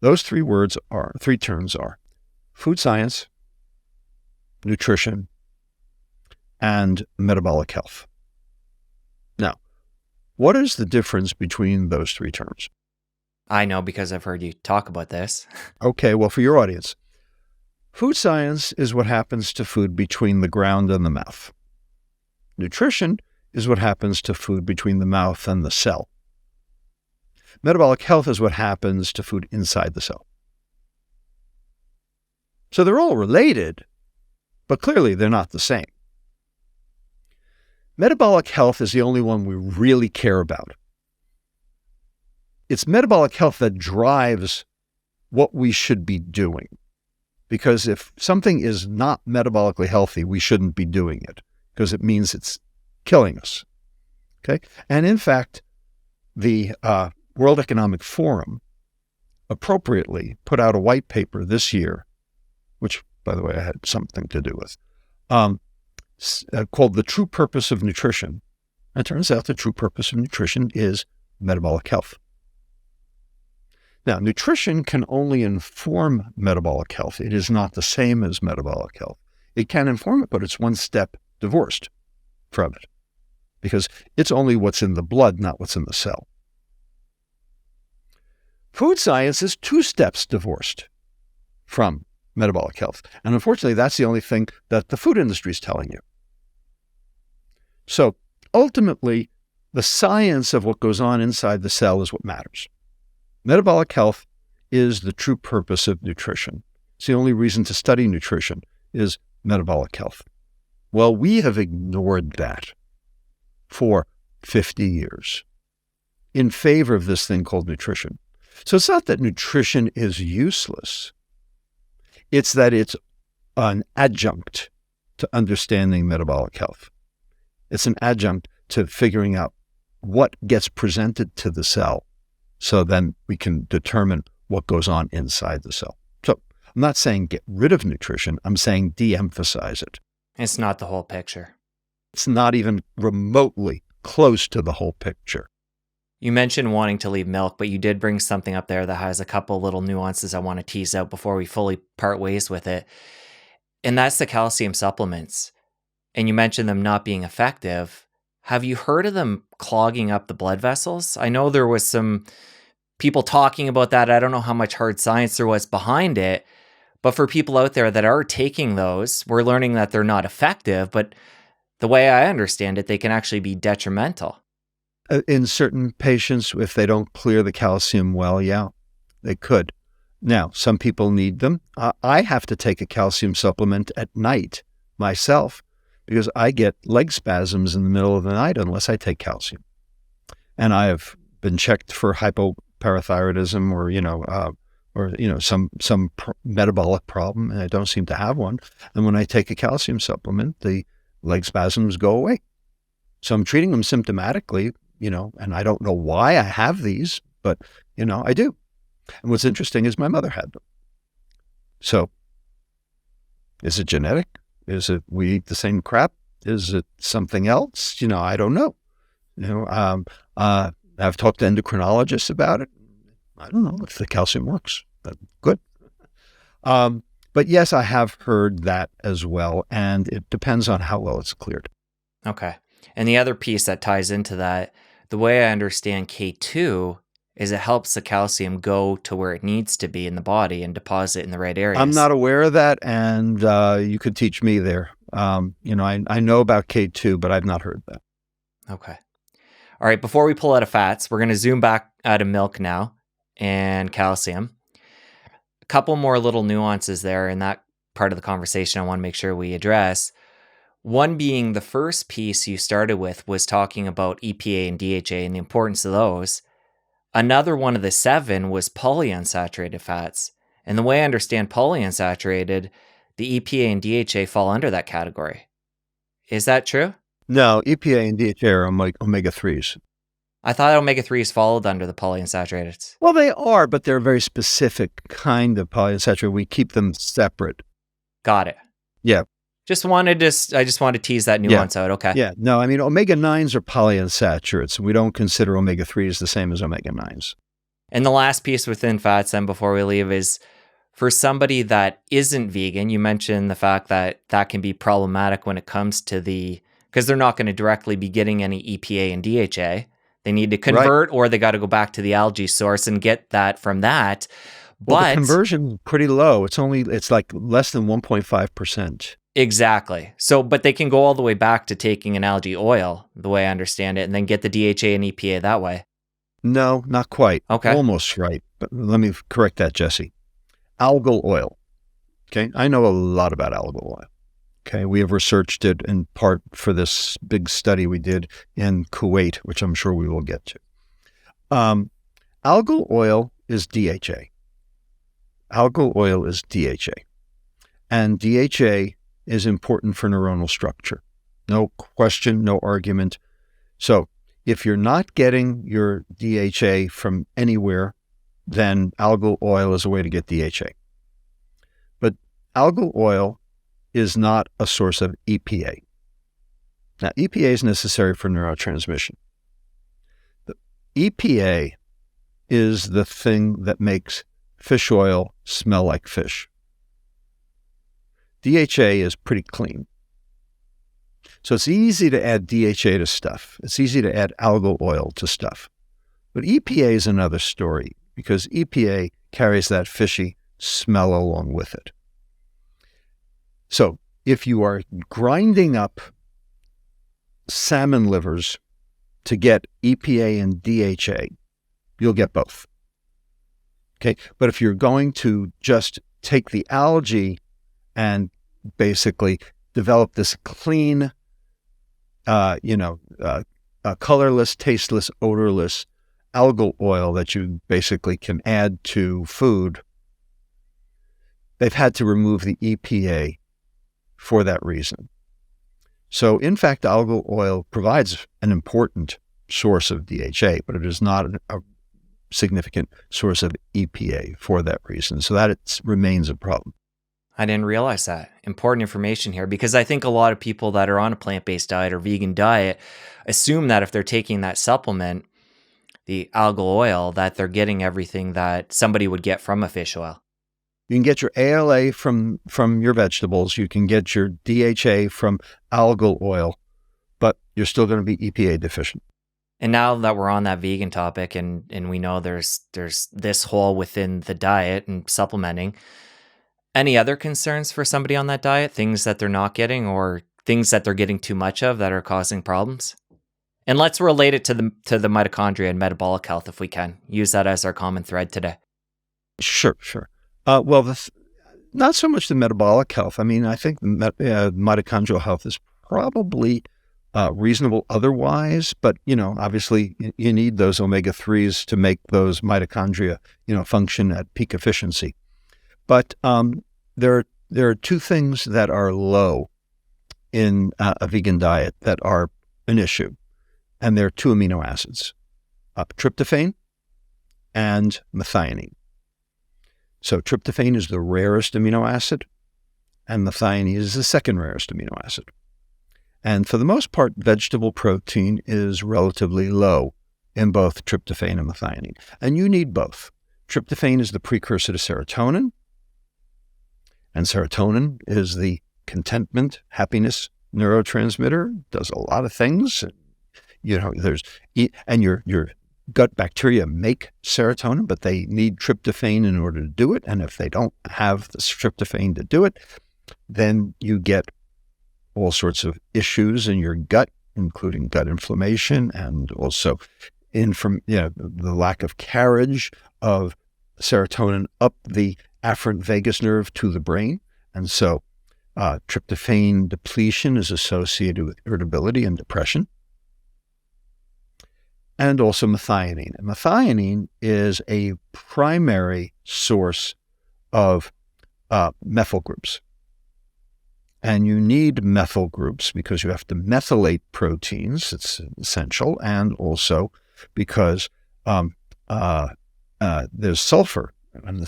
Those three terms are food science, nutrition, and metabolic health. Now, what is the difference between those three terms? I know because I've heard you talk about this. Okay, well, for your audience, food science is what happens to food between the ground and the mouth. Nutrition is what happens to food between the mouth and the cell. Metabolic health is what happens to food inside the cell. So they're all related, but clearly they're not the same. Metabolic health is the only one we really care about. It's metabolic health that drives what we should be doing. Because if something is not metabolically healthy, we shouldn't be doing it because it means it's killing us. Okay? And in fact, the World Economic Forum appropriately put out a white paper this year, which, by the way, I had something to do with, called The True Purpose of Nutrition. And it turns out the true purpose of nutrition is metabolic health. Now, nutrition can only inform metabolic health. It is not the same as metabolic health. It can inform it, but it's one step divorced from it because it's only what's in the blood, not what's in the cell. Food science is two steps divorced from metabolic health. And unfortunately, that's the only thing that the food industry is telling you. So ultimately, the science of what goes on inside the cell is what matters. Metabolic health is the true purpose of nutrition. It's the only reason to study nutrition is metabolic health. Well, we have ignored that for 50 years in favor of this thing called nutrition. So it's not that nutrition is useless. It's that it's an adjunct to understanding metabolic health. It's an adjunct to figuring out what gets presented to the cell so then we can determine what goes on inside the cell. So I'm not saying get rid of nutrition. I'm saying de-emphasize it. It's not the whole picture. It's not even remotely close to the whole picture. You mentioned wanting to leave milk, but you did bring something up there that has a couple little nuances I want to tease out before we fully part ways with it. And that's the calcium supplements. And you mentioned them not being effective. Have you heard of them clogging up the blood vessels? I know there was some people talking about that. I don't know how much hard science there was behind it. But for people out there that are taking those, we're learning that they're not effective. But the way I understand it, they can actually be detrimental. In certain patients, if they don't clear the calcium well, yeah, they could. Now, some people need them. I have to take a calcium supplement at night myself because I get leg spasms in the middle of the night unless I take calcium. And I have been checked for hypoparathyroidism or some metabolic problem, and I don't seem to have one. And when I take a calcium supplement, the leg spasms go away. So I'm treating them symptomatically, and I don't know why I have these, but, I do. And what's interesting is my mother had them. So is it genetic? Is it we eat the same crap? Is it something else? I don't know. I've talked to endocrinologists about it. I don't know if the calcium works. Good. But yes, I have heard that as well, and it depends on how well it's cleared. Okay. And the other piece that ties into that, the way I understand K2 is it helps the calcium go to where it needs to be in the body and deposit in the right areas. I'm not aware of that, and you could teach me there. I know about K2, but I've not heard that. Okay. All right, before we pull out of fats, we're going to zoom back out of milk now and calcium. A couple more little nuances there in that part of the conversation I want to make sure we address. One being the first piece you started with was talking about EPA and DHA and the importance of those. Another one of the 7 was polyunsaturated fats. And the way I understand polyunsaturated, the EPA and DHA fall under that category. Is that true? No, EPA and DHA are omega-3s. I thought omega-3s followed under the polyunsaturated. Well, they are, but they're a very specific kind of polyunsaturated. We keep them separate. Got it. Yeah. I just wanted to tease that nuance out. Okay. Yeah. No, omega-9s are polyunsaturates. We don't consider omega-3s the same as omega-9s. And the last piece within fats then before we leave is for somebody that isn't vegan, you mentioned the fact that that can be problematic when it comes to because they're not going to directly be getting any EPA and DHA. They need to convert or they got to go back to the algae source and get that from that. Well, But the conversion is pretty low. It's like less than 1.5%. Exactly. So, but they can go all the way back to taking an algae oil, the way I understand it, and then get the DHA and EPA that way. No, not quite. Okay. Almost right. But let me correct that, Jesse. Algal oil. Okay. I know a lot about algal oil. Okay. We have researched it in part for this big study we did in Kuwait, which I'm sure we will get to. Algal oil is DHA. Algal oil is DHA. And DHA is important for neuronal structure. No question, no argument. So if you're not getting your DHA from anywhere, then algal oil is a way to get DHA. But algal oil is not a source of EPA. Now, EPA is necessary for neurotransmission. The EPA is the thing that makes fish oil smell like fish. DHA is pretty clean. So it's easy to add DHA to stuff. It's easy to add algal oil to stuff. But EPA is another story because EPA carries that fishy smell along with it. So if you are grinding up salmon livers to get EPA and DHA, you'll get both. Okay, but if you're going to just take the algae and basically develop this clean, colorless, tasteless, odorless algal oil that you basically can add to food, they've had to remove the EPA for that reason. So, in fact, algal oil provides an important source of DHA, but it is not a significant source of EPA for that reason. So that remains a problem. I didn't realize that. Important information here, because I think a lot of people that are on a plant-based diet or vegan diet assume that if they're taking that supplement, the algal oil, that they're getting everything that somebody would get from a fish oil. You can get your ALA from your vegetables. You can get your DHA from algal oil, but you're still going to be EPA deficient. And now that we're on that vegan topic, and we know there's this hole within the diet and supplementing, any other concerns for somebody on that diet? Things that they're not getting or things that they're getting too much of that are causing problems? And let's relate it to the mitochondria and metabolic health if we can. Use that as our common thread today. Sure. Not so much the metabolic health. I mean, I think mitochondrial health is probably reasonable otherwise, but, obviously you need those omega-3s to make those mitochondria, function at peak efficiency. But there are two things that are low in a vegan diet that are an issue, and they're two amino acids, tryptophan and methionine. So tryptophan is the rarest amino acid, and methionine is the second rarest amino acid. And for the most part, vegetable protein is relatively low in both tryptophan and methionine. And you need both. Tryptophan is the precursor to serotonin, and serotonin is the contentment, happiness neurotransmitter, does a lot of things. And your gut bacteria make serotonin, but they need tryptophan in order to do it. And if they don't have the tryptophan to do it, then you get all sorts of issues in your gut, including gut inflammation and also the lack of carriage of serotonin up the afferent vagus nerve to the brain. And so tryptophan depletion is associated with irritability and depression. And also methionine. And methionine is a primary source of methyl groups. And you need methyl groups because you have to methylate proteins. It's essential. And also because there's sulfur. And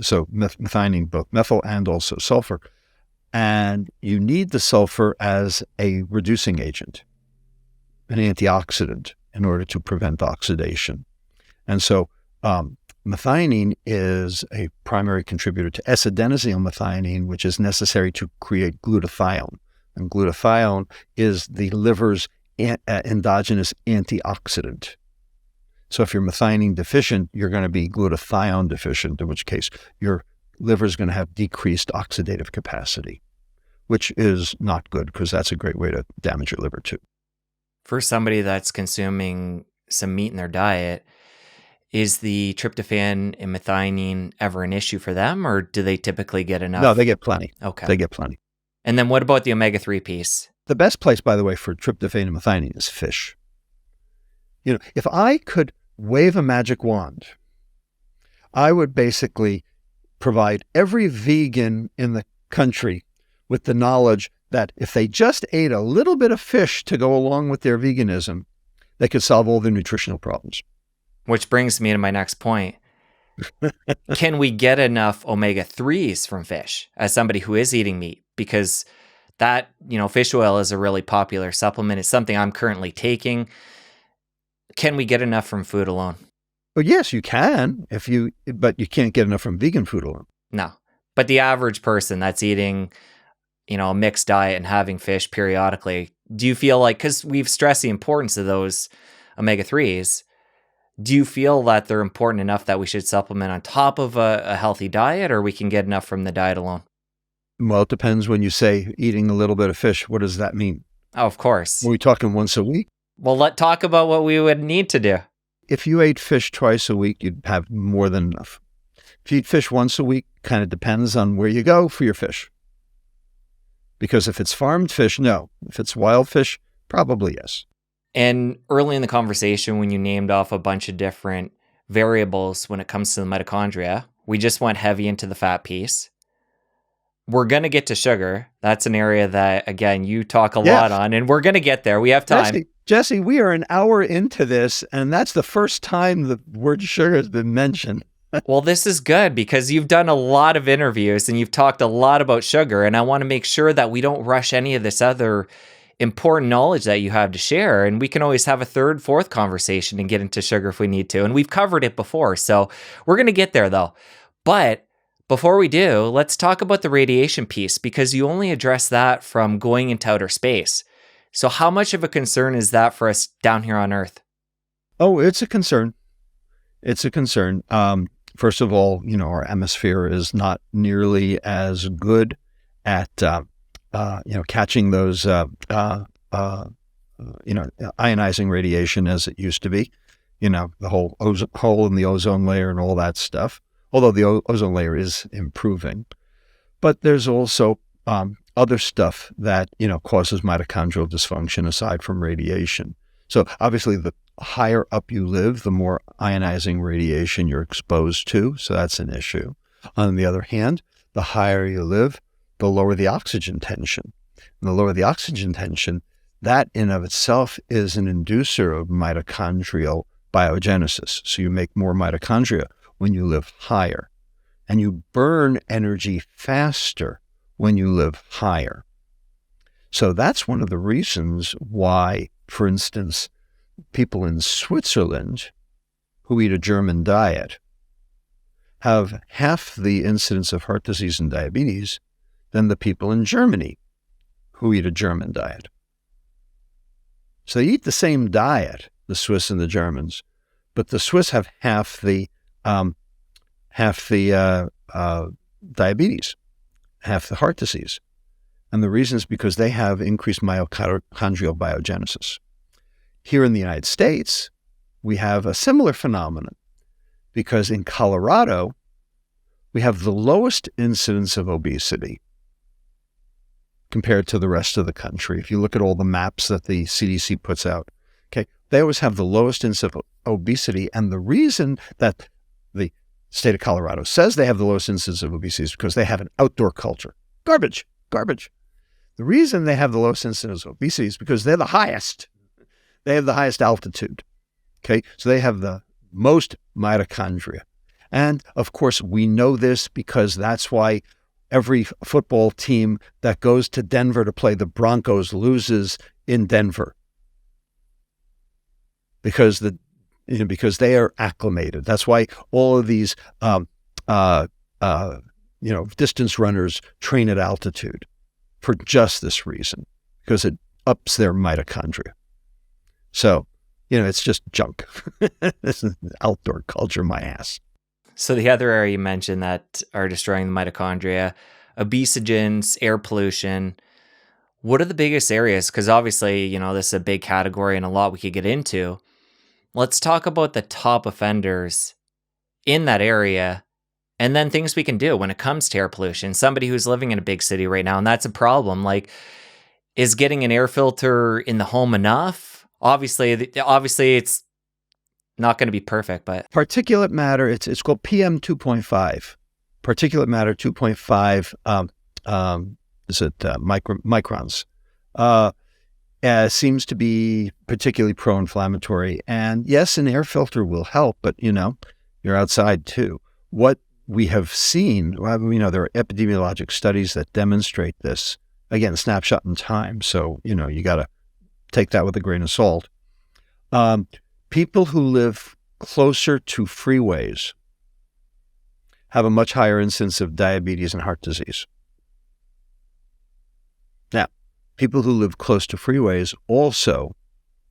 so methionine, both methyl and also sulfur. And you need the sulfur as a reducing agent, an antioxidant, in order to prevent oxidation. And so methionine is a primary contributor to S-adenosine methionine, which is necessary to create glutathione. And glutathione is the liver's endogenous antioxidant. So if you're methionine deficient, you're going to be glutathione deficient, in which case your liver is going to have decreased oxidative capacity, which is not good because that's a great way to damage your liver too. For somebody that's consuming some meat in their diet, is the tryptophan and methionine ever an issue for them, or do they typically get enough? No, they get plenty. Okay. They get plenty. And then what about the omega-3 piece? The best place, by the way, for tryptophan and methionine is fish. If I could wave a magic wand, I would basically provide every vegan in the country with the knowledge that if they just ate a little bit of fish to go along with their veganism, they could solve all their nutritional problems. Which brings me to my next point. Can we get enough omega-3s from fish as somebody who is eating meat? Because that, fish oil is a really popular supplement. It's something I'm currently taking. Can we get enough from food alone? Well, yes, you can, but you can't get enough from vegan food alone. No. But the average person that's eating, a mixed diet and having fish periodically, do you feel like, because we've stressed the importance of those omega-3s, do you feel that they're important enough that we should supplement on top of a healthy diet, or we can get enough from the diet alone? Well, it depends. When you say eating a little bit of fish, what does that mean? Oh, of course. Are we talking once a week? Well, let's talk about what we would need to do. If you ate fish twice a week, you'd have more than enough. If you eat fish once a week, kind of depends on where you go for your fish. Because if it's farmed fish, no. If it's wild fish, probably yes. And early in the conversation, when you named off a bunch of different variables when it comes to the mitochondria, we just went heavy into the fat piece. We're going to get to sugar. That's an area that, again, you talk a lot on, and we're going to get there. We have time. Jesse, we are an hour into this, and that's the first time the word sugar has been mentioned. Well, this is good because you've done a lot of interviews and you've talked a lot about sugar, and I want to make sure that we don't rush any of this other important knowledge that you have to share. And we can always have a third, fourth conversation and get into sugar if we need to. And we've covered it before, so we're going to get there though. But before we do, let's talk about the radiation piece, because you only address that from going into outer space. So how much of a concern is that for us down here on Earth? Oh, it's a concern. It's a concern. First of all, our atmosphere is not nearly as good at, catching those, ionizing radiation as it used to be. The whole hole in the ozone layer and all that stuff. Although the ozone layer is improving. But there's also other stuff that, causes mitochondrial dysfunction aside from radiation. So obviously the higher up you live, the more ionizing radiation you're exposed to. So that's an issue. On the other hand, the higher you live, the lower the oxygen tension. And the lower the oxygen tension, that in of itself is an inducer of mitochondrial biogenesis. So you make more mitochondria when you live higher. And you burn energy faster when you live higher. So that's one of the reasons why, for instance, people in Switzerland who eat a German diet have half the incidence of heart disease and diabetes than the people in Germany who eat a German diet. So they eat the same diet, the Swiss and the Germans, but the Swiss have half the diabetes, half the heart disease. And the reason is because they have increased mitochondrial biogenesis. Here in the United States, we have a similar phenomenon because in Colorado, we have the lowest incidence of obesity compared to the rest of the country. If you look at all the maps that the CDC puts out, okay, they always have the lowest incidence of obesity. And the reason that the state of Colorado says they have the lowest incidence of obesity is because they have an outdoor culture. Garbage. The reason they have the lowest incidence of obesity is because they're the highest. They have the highest altitude. Okay, so they have the most mitochondria. And of course, we know this because that's why every football team that goes to Denver to play the Broncos loses in Denver. Because they are acclimated. That's why all of these distance runners train at altitude for just this reason, because it ups their mitochondria. So, it's just junk. This is outdoor culture, my ass. So the other area you mentioned that are destroying the mitochondria, obesogens, air pollution. What are the biggest areas? Because obviously, this is a big category and a lot we could get into. Let's talk about the top offenders in that area and then things we can do when it comes to air pollution. Somebody who's living in a big city right now, and that's a problem. Like, is getting an air filter in the home enough? Obviously it's not going to be perfect, but particulate matter, it's called PM 2.5. Particulate matter 2.5 microns. Seems to be particularly pro-inflammatory. And yes, an air filter will help, but you're outside too. What we have seen, there are epidemiologic studies that demonstrate this. Again, snapshot in time. So, you got to take that with a grain of salt. People who live closer to freeways have a much higher incidence of diabetes and heart disease. Now, people who live close to freeways also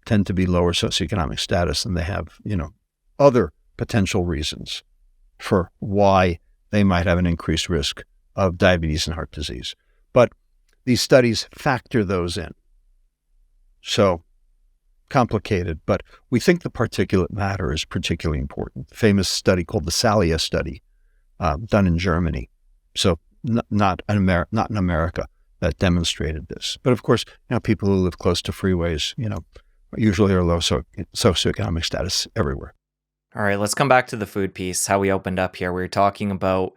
tend to be lower socioeconomic status, and they have, other potential reasons for why they might have an increased risk of diabetes and heart disease. But these studies factor those in. So complicated, but we think the particulate matter is particularly important. The famous study called the SALIA study, done in Germany. So not in America, that demonstrated this. But of course, people who live close to freeways, usually are low socioeconomic status everywhere. All right, let's come back to the food piece, how we opened up here. We were talking about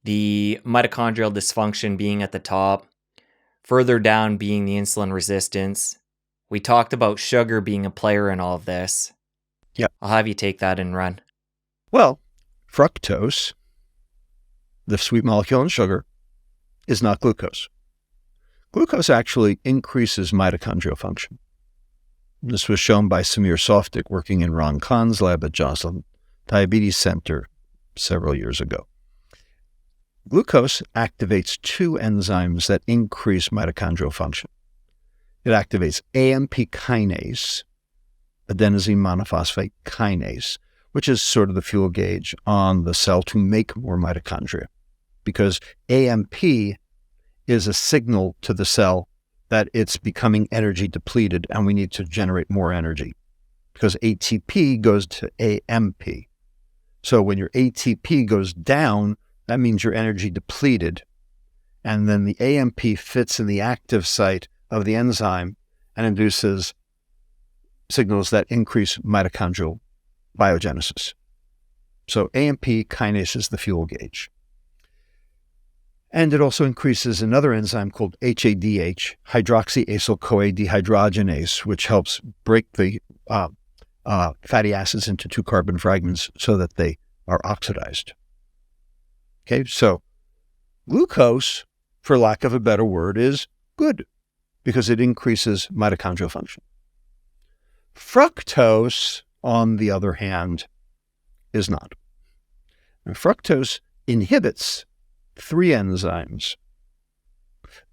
the mitochondrial dysfunction being at the top, further down being the insulin resistance. We talked about sugar being a player in all of this. Yep. I'll have you take that and run. Well, fructose, the sweet molecule in sugar, is not glucose. Glucose actually increases mitochondrial function. This was shown by Samir Softic working in Ron Kahn's lab at Joslin Diabetes Center several years ago. Glucose activates two enzymes that increase mitochondrial function. It activates AMP kinase, adenosine monophosphate kinase, which is sort of the fuel gauge on the cell to make more mitochondria, because AMP is a signal to the cell that it's becoming energy depleted and we need to generate more energy, because ATP goes to AMP. So when your ATP goes down, that means you're energy depleted. And then the AMP fits in the active site of the enzyme and induces signals that increase mitochondrial biogenesis. So AMP kinase is the fuel gauge. And it also increases another enzyme called HADH, hydroxyacyl-CoA dehydrogenase, which helps break the fatty acids into two carbon fragments so that they are oxidized. Okay, so glucose, for lack of a better word, is good because it increases mitochondrial function. Fructose, on the other hand, is not. And fructose inhibits three enzymes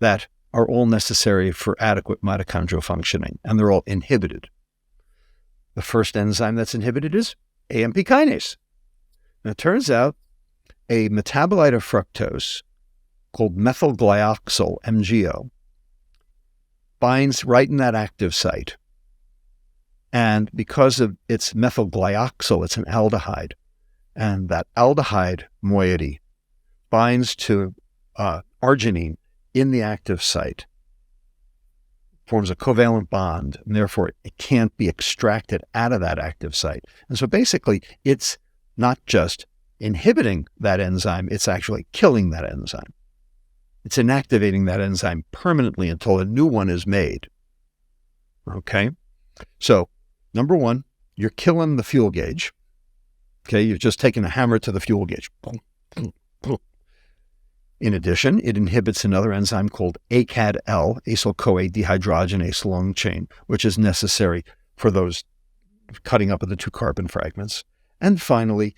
that are all necessary for adequate mitochondrial functioning, and they're all inhibited. The first enzyme that's inhibited is AMP kinase. And it turns out a metabolite of fructose called methylglyoxal, MGO, binds right in that active site. And because of its methylglyoxal, it's an aldehyde. And that aldehyde moiety binds to arginine in the active site, forms a covalent bond, and therefore it can't be extracted out of that active site. And so basically, it's not just inhibiting that enzyme, it's actually killing that enzyme. It's inactivating that enzyme permanently until a new one is made. Okay? So, number one, you're killing the fuel gauge. Okay? You've just taken a hammer to the fuel gauge. Boom, boom, boom. In addition, it inhibits another enzyme called ACAD-L, acyl-CoA dehydrogenase long chain, which is necessary for those cutting up of the two carbon fragments. And finally,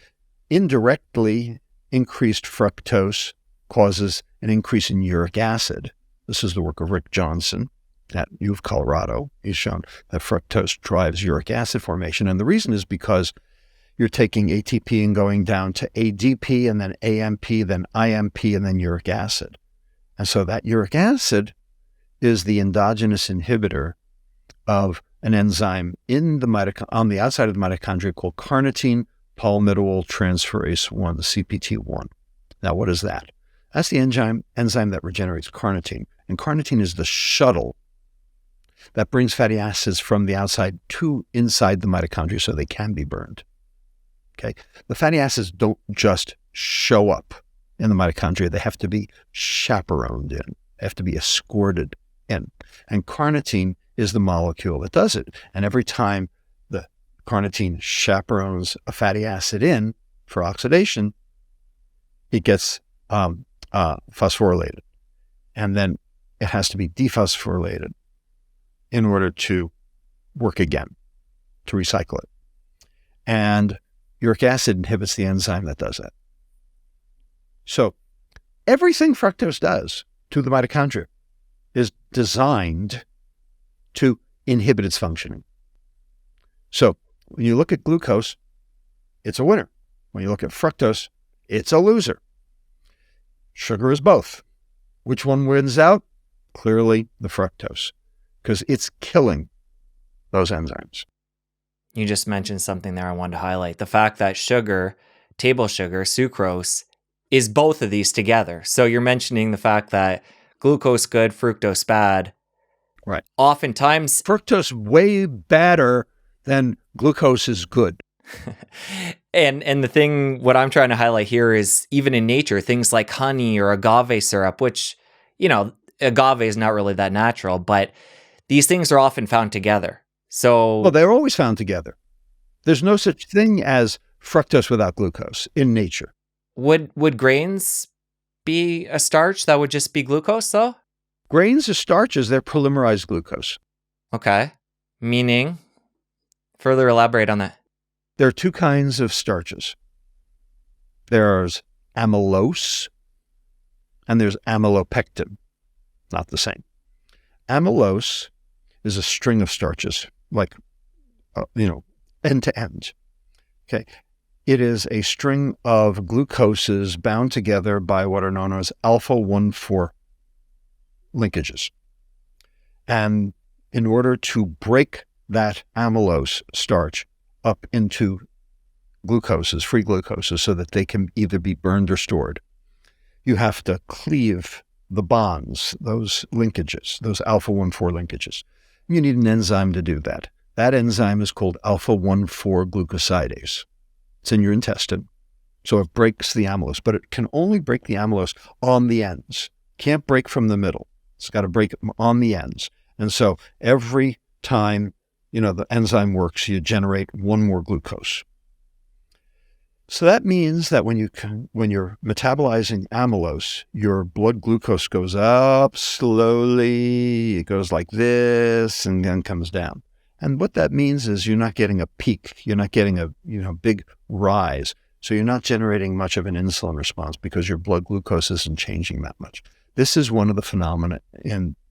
indirectly increased fructose causes an increase in uric acid. This is the work of Rick Johnson at U of Colorado. He's shown that fructose drives uric acid formation. And the reason is because you're taking ATP and going down to ADP and then AMP, then IMP, and then uric acid. And so that uric acid is the endogenous inhibitor of an enzyme in the on the outside of the mitochondria called carnitine palmitoyl transferase 1, the CPT1. Now, what is that? That's the enzyme that regenerates carnitine. And carnitine is the shuttle that brings fatty acids from the outside to inside the mitochondria so they can be burned. Okay, the fatty acids don't just show up in the mitochondria. They have to be chaperoned in. They have to be escorted in. And carnitine is the molecule that does it. And every time the carnitine chaperones a fatty acid in for oxidation, it gets phosphorylated. And then it has to be dephosphorylated in order to work again, to recycle it. And uric acid inhibits the enzyme that does that. So everything fructose does to the mitochondria is designed to inhibit its functioning. So when you look at glucose, it's a winner. When you look at fructose, it's a loser. Sugar is both. Which one wins out? Clearly the fructose, because it's killing those enzymes. You just mentioned something there I wanted to highlight. The fact that sugar, table sugar, sucrose, is both of these together. So you're mentioning the fact that glucose good, fructose bad. Right. Oftentimes, fructose way better than glucose is good. and the thing, what I'm trying to highlight here is even in nature, things like honey or agave syrup, which, agave is not really that natural, but these things are often found together. So, well, they're always found together. There's no such thing as fructose without glucose in nature. Would grains be a starch that would just be glucose, though? Grains are starches. They're polymerized glucose. Okay. Meaning, further elaborate on that. There are two kinds of starches. There's amylose and there's amylopectin. Not the same. Amylose is a string of starches, like, end to end. Okay. It is a string of glucoses bound together by what are known as alpha-1,4 linkages. And in order to break that amylose starch up into glucoses, free glucoses, so that they can either be burned or stored, you have to cleave the bonds, those linkages, those alpha-1,4 linkages. You need an enzyme to do that. That enzyme is called alpha-1,4 glucosidase. It's in your intestine, so it breaks the amylose, but it can only break the amylose on the ends. Can't break from the middle. It's got to break on the ends. And so every time, the enzyme works, you generate one more glucose. So that means that when you're metabolizing amylose, your blood glucose goes up slowly. It goes like this and then comes down. And what that means is you're not getting a peak. You're not getting a big rise. So you're not generating much of an insulin response because your blood glucose isn't changing that much. This is one of the phenomena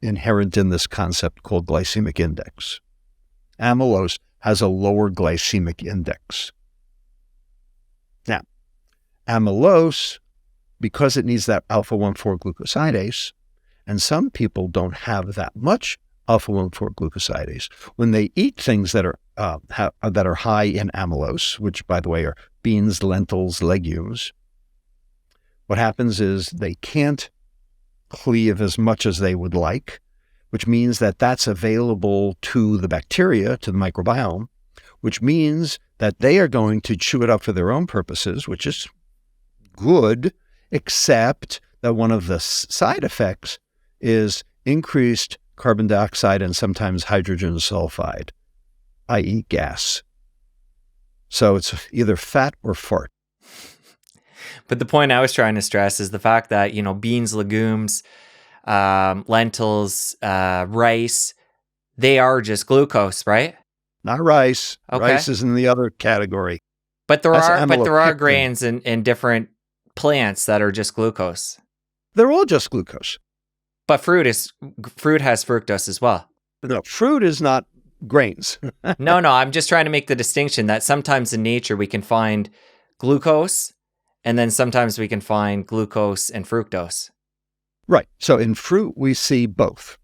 inherent in this concept called glycemic index. Amylose has a lower glycemic index. Now, amylose, because it needs that alpha-1,4 glucosidase, and some people don't have that much alpha-1,4 glucosidase. When they eat things that are high in amylose, which, by the way, are beans, lentils, legumes, what happens is they can't cleave as much as they would like, which means that that's available to the bacteria, to the microbiome, which means that they are going to chew it up for their own purposes, which is good, except that one of the side effects is increased carbon dioxide and sometimes hydrogen sulfide, i.e. gas. So it's either fat or fart. But the point I was trying to stress is the fact that, beans, legumes, lentils, rice, they are just glucose, right? Not rice. Okay. Rice is in the other category. But there That's are amylopectin. grains in different plants that are just glucose. They're all just glucose. But fruit has fructose as well. No, fruit is not grains. No, I'm just trying to make the distinction that sometimes in nature we can find glucose, and then sometimes we can find glucose and fructose. Right. So in fruit, we see both.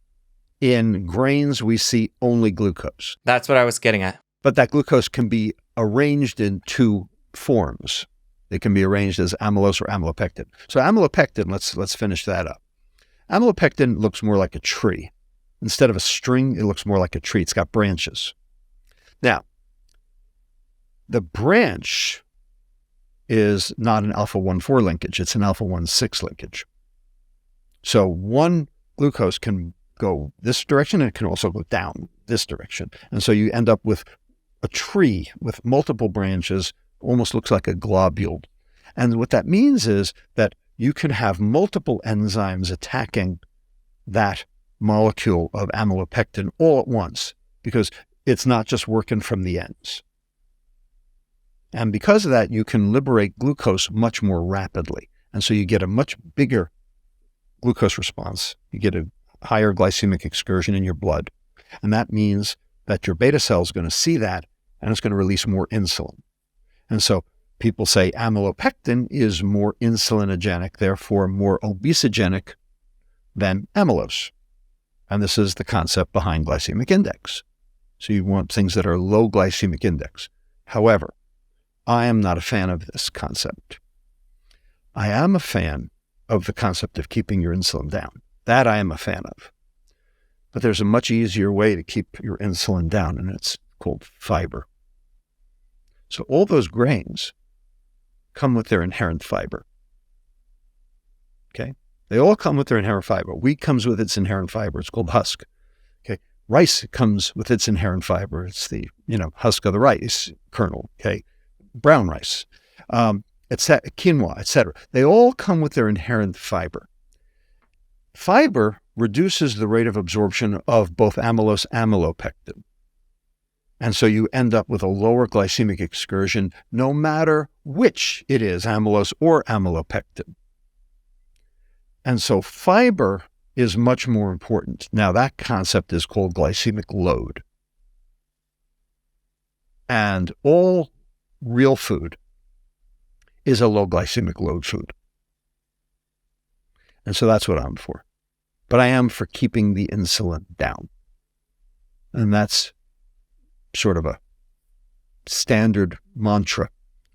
In grains, we see only glucose. That's what I was getting at. But that glucose can be arranged in two forms. It can be arranged as amylose or amylopectin. So amylopectin, let's finish that up. Amylopectin looks more like a tree. Instead of a string, it looks more like a tree. It's got branches. Now, the branch is not an alpha-1,4 linkage. It's an alpha-1,6 linkage. So one glucose can go this direction, and it can also go down this direction. And so you end up with a tree with multiple branches, almost looks like a globule. And what that means is that you can have multiple enzymes attacking that molecule of amylopectin all at once, because it's not just working from the ends. And because of that, you can liberate glucose much more rapidly. And so you get a much bigger glucose response. You get a higher glycemic excursion in your blood. And that means that your beta cell is going to see that, and it's going to release more insulin. And so people say amylopectin is more insulinogenic, therefore more obesogenic than amylose. And this is the concept behind glycemic index. So you want things that are low glycemic index. However, I am not a fan of this concept. I am a fan of the concept of keeping your insulin down. That I am a fan of. But there's a much easier way to keep your insulin down, and it's called fiber. So all those grains come with their inherent fiber. Okay? They all come with their inherent fiber. Wheat comes with its inherent fiber. It's called husk. Okay? Rice comes with its inherent fiber. It's the, husk of the rice kernel. Okay? Brown rice, quinoa, etc. They all come with their inherent fiber. Fiber reduces the rate of absorption of both amylose and amylopectin. And so you end up with a lower glycemic excursion, no matter which it is, amylose or amylopectin. And so fiber is much more important. Now, that concept is called glycemic load. And all real food is a low glycemic load food. And so that's what I'm for. But I am for keeping the insulin down. And that's sort of a standard mantra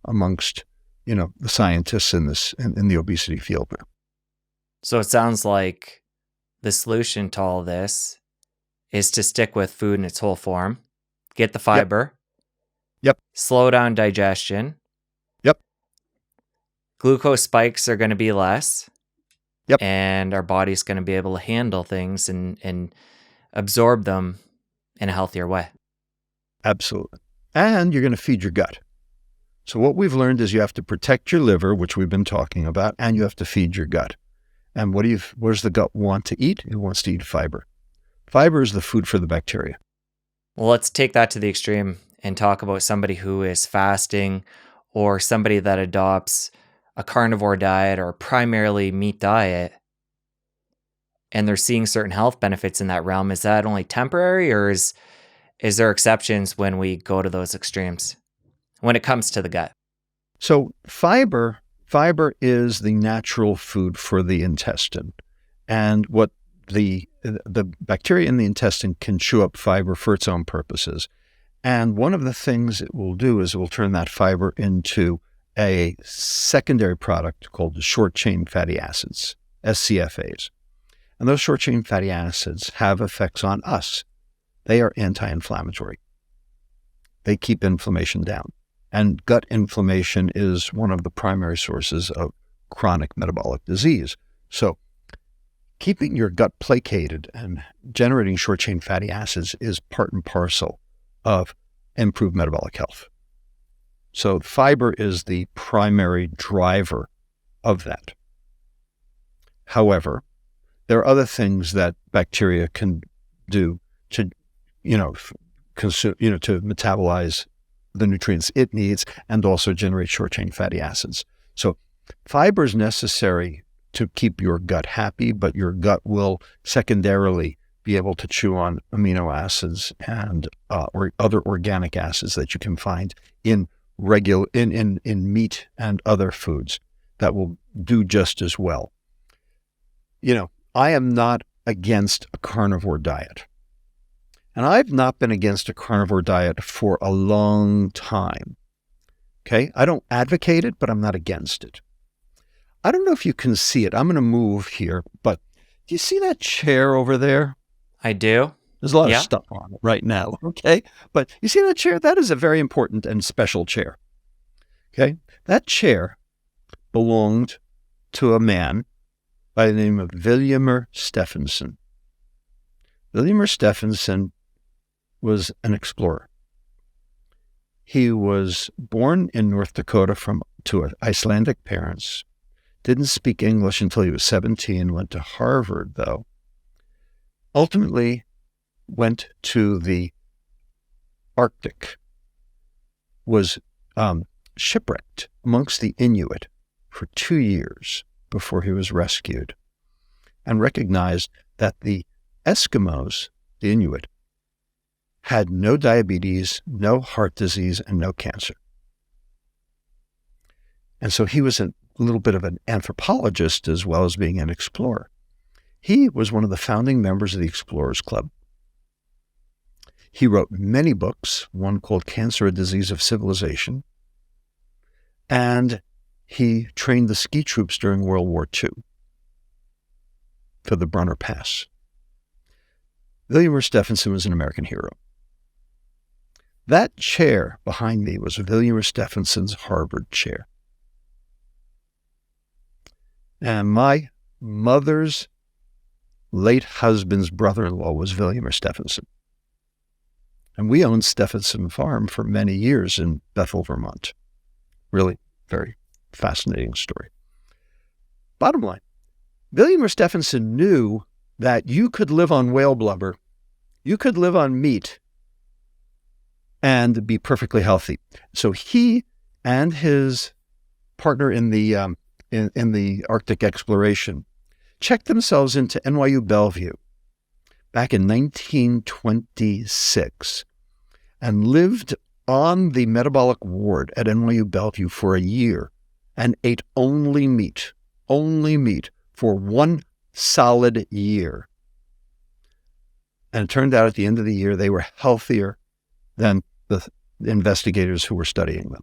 amongst, the scientists in the obesity field now. So it sounds like the solution to all this is to stick with food in its whole form, get the fiber, Yep. Slow down digestion. Yep. Glucose spikes are going to be less. Yep. And our body's going to be able to handle things and absorb them in a healthier way. Absolutely. And you're going to feed your gut. So what we've learned is you have to protect your liver, which we've been talking about, and you have to feed your gut. And what does the gut want to eat? It wants to eat fiber. Fiber is the food for the bacteria. Well, let's take that to the extreme and talk about somebody who is fasting or somebody that adopts a carnivore diet or primarily meat diet, and they're seeing certain health benefits in that realm. Is that only temporary, or is there exceptions when we go to those extremes when it comes to the gut? So fiber is the natural food for the intestine. And what the bacteria in the intestine can chew up fiber for its own purposes. And one of the things it will do is it will turn that fiber into a secondary product called short-chain fatty acids, SCFAs. And those short-chain fatty acids have effects on us. They are anti-inflammatory. They keep inflammation down. And gut inflammation is one of the primary sources of chronic metabolic disease. So keeping your gut placated and generating short-chain fatty acids is part and parcel of improved metabolic health. So fiber is the primary driver of that. However, there are other things that bacteria can do to, consume, to metabolize the nutrients it needs and also generate short-chain fatty acids. So fiber is necessary to keep your gut happy, but your gut will secondarily be able to chew on amino acids and or other organic acids that you can find in meat and other foods that will do just as well. I am not against a carnivore diet. And I've not been against a carnivore diet for a long time. Okay? I don't advocate it, but I'm not against it. I don't know if you can see it. I'm going to move here, but do you see that chair over there? I do. There's a lot of stuff on it right now, okay? But you see that chair? That is a very important and special chair, okay? That chair belonged to a man by the name of Vilhjalmur Stefansson. Vilhjalmur Stefansson was an explorer. He was born in North Dakota to Icelandic parents, didn't speak English until he was 17, went to Harvard, though. Ultimately went to the Arctic, was shipwrecked amongst the Inuit for 2 years before he was rescued, and recognized that the Eskimos, the Inuit, had no diabetes, no heart disease, and no cancer. And so he was a little bit of an anthropologist as well as being an explorer. He was one of the founding members of the Explorers Club. He wrote many books, one called Cancer, a Disease of Civilization, and he trained the ski troops during World War II for the Brunner Pass. William Stephenson was an American hero. That chair behind me was William Stephenson's Harvard chair. And my mother's late husband's brother-in-law was William Stephenson. And we owned Stephenson Farm for many years in Bethel, Vermont. Really very fascinating story. Bottom line, William Stephenson knew that you could live on whale blubber, you could live on meat, and be perfectly healthy. So he and his partner in the Arctic exploration checked themselves into NYU Bellevue back in 1926 and lived on the metabolic ward at NYU Bellevue for a year and ate only meat for one solid year. And it turned out at the end of the year, they were healthier than the investigators who were studying them.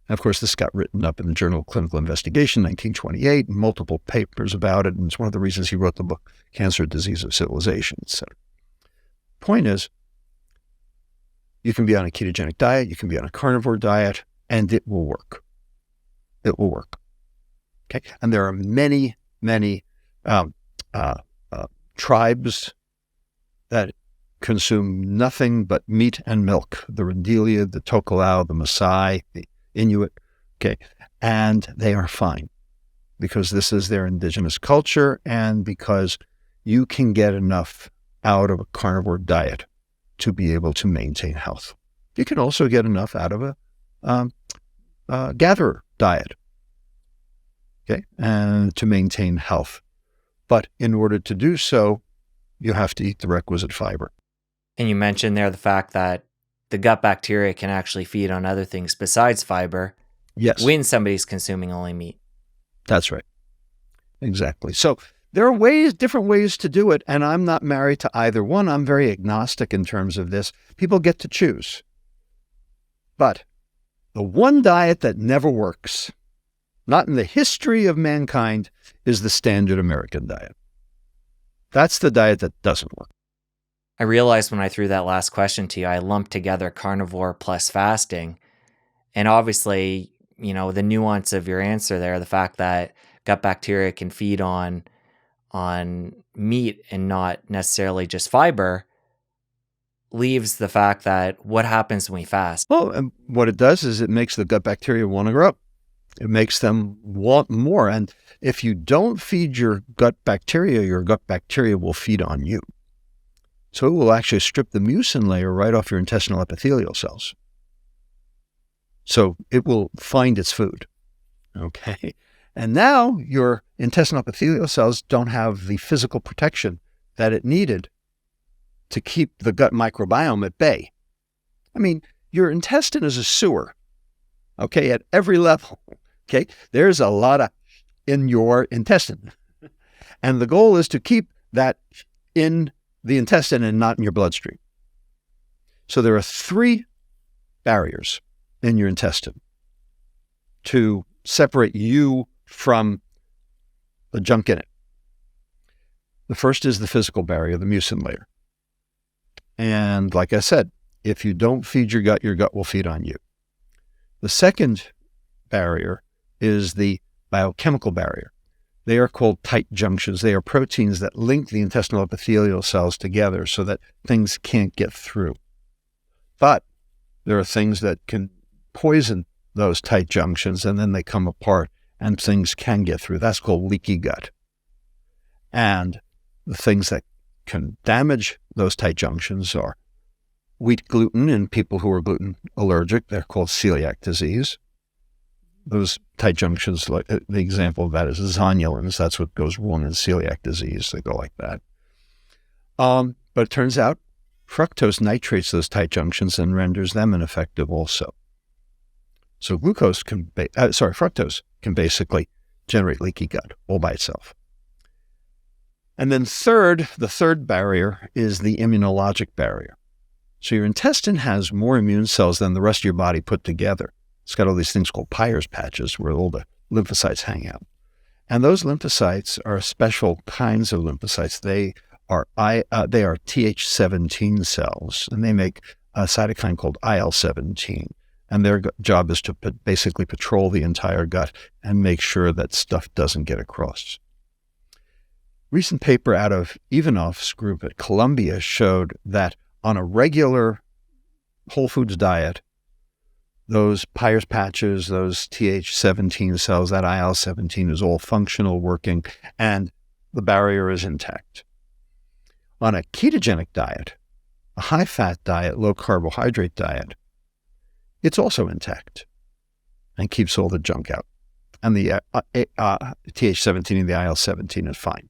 And of course, this got written up in the Journal of Clinical Investigation, 1928, multiple papers about it, and it's one of the reasons he wrote the book, Cancer, Disease of Civilization, etc. Point is, you can be on a ketogenic diet, you can be on a carnivore diet, and it will work. It will work. Okay? And there are many tribes that consume nothing but meat and milk, the Rendelia, the Tokelau, the Maasai, the Inuit, okay, and they are fine because this is their indigenous culture and because you can get enough out of a carnivore diet to be able to maintain health. You can also get enough out of a gatherer diet, okay, and to maintain health. But in order to do so, you have to eat the requisite fiber. And you mentioned there the fact that the gut bacteria can actually feed on other things besides fiber. Yes. When somebody's consuming only meat. That's right. Exactly. So there are different ways to do it, and I'm not married to either one. I'm very agnostic in terms of this. People get to choose. But the one diet that never works, not in the history of mankind, is the standard American diet. That's the diet that doesn't work. I realized when I threw that last question to you, I lumped together carnivore plus fasting. And obviously, you know, the nuance of your answer there, the fact that gut bacteria can feed on meat and not necessarily just fiber, leaves the fact that what happens when we fast? Well, and what it does is it makes the gut bacteria want to grow. It makes them want more. And if you don't feed your gut bacteria will feed on you. So it will actually strip the mucin layer right off your intestinal epithelial cells. So it will find its food, okay? And now your intestinal epithelial cells don't have the physical protection that it needed to keep the gut microbiome at bay. I mean, your intestine is a sewer, okay, at every level, okay? There's a lot in your intestine. And the goal is to keep that in the intestine and not in your bloodstream. So there are 3 barriers in your intestine to separate you from the junk in it. The first is the physical barrier, the mucin layer. And like I said, if you don't feed your gut will feed on you. The second barrier is the biochemical barrier. They are called tight junctions. They are proteins that link the intestinal epithelial cells together so that things can't get through. But there are things that can poison those tight junctions, and then they come apart and things can get through. That's called leaky gut. And the things that can damage those tight junctions are wheat gluten in people who are gluten allergic. They're called celiac disease. Those tight junctions, like the example of that is zonulins. That's what goes wrong in celiac disease. They go like that. But it turns out fructose nitrates those tight junctions and renders them ineffective also. So fructose can basically generate leaky gut all by itself. And then the third barrier is the immunologic barrier. So your intestine has more immune cells than the rest of your body put together. It's got all these things called Peyer's patches where all the lymphocytes hang out. And those lymphocytes are special kinds of lymphocytes. They are Th17 cells, and they make a cytokine called IL-17. And their job is to basically patrol the entire gut and make sure that stuff doesn't get across. Recent paper out of Ivanov's group at Columbia showed that on a regular whole foods diet, those Peyer's patches, those Th17 cells, that IL-17 is all functional, working, and the barrier is intact. On a ketogenic diet, a high-fat diet, low-carbohydrate diet, it's also intact and keeps all the junk out. And the Th17 and the IL-17 is fine.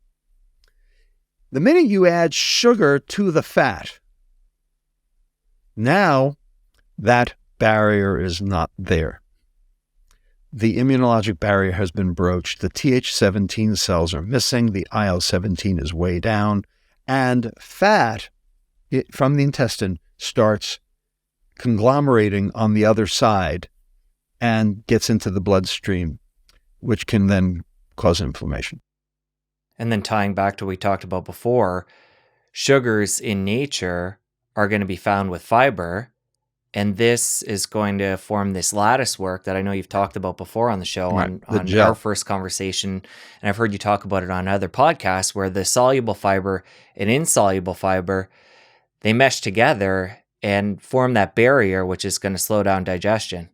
The minute you add sugar to the fat, now that barrier is not there. The immunologic barrier has been broached. The Th17 cells are missing. The IL-17 is way down. And fat from the intestine starts conglomerating on the other side and gets into the bloodstream, which can then cause inflammation. And then tying back to what we talked about before, sugars in nature are going to be found with fiber. And this is going to form this lattice work that I know you've talked about before on the show, right, on our first conversation. And I've heard you talk about it on other podcasts where the soluble fiber and insoluble fiber, they mesh together and form that barrier, which is going to slow down digestion.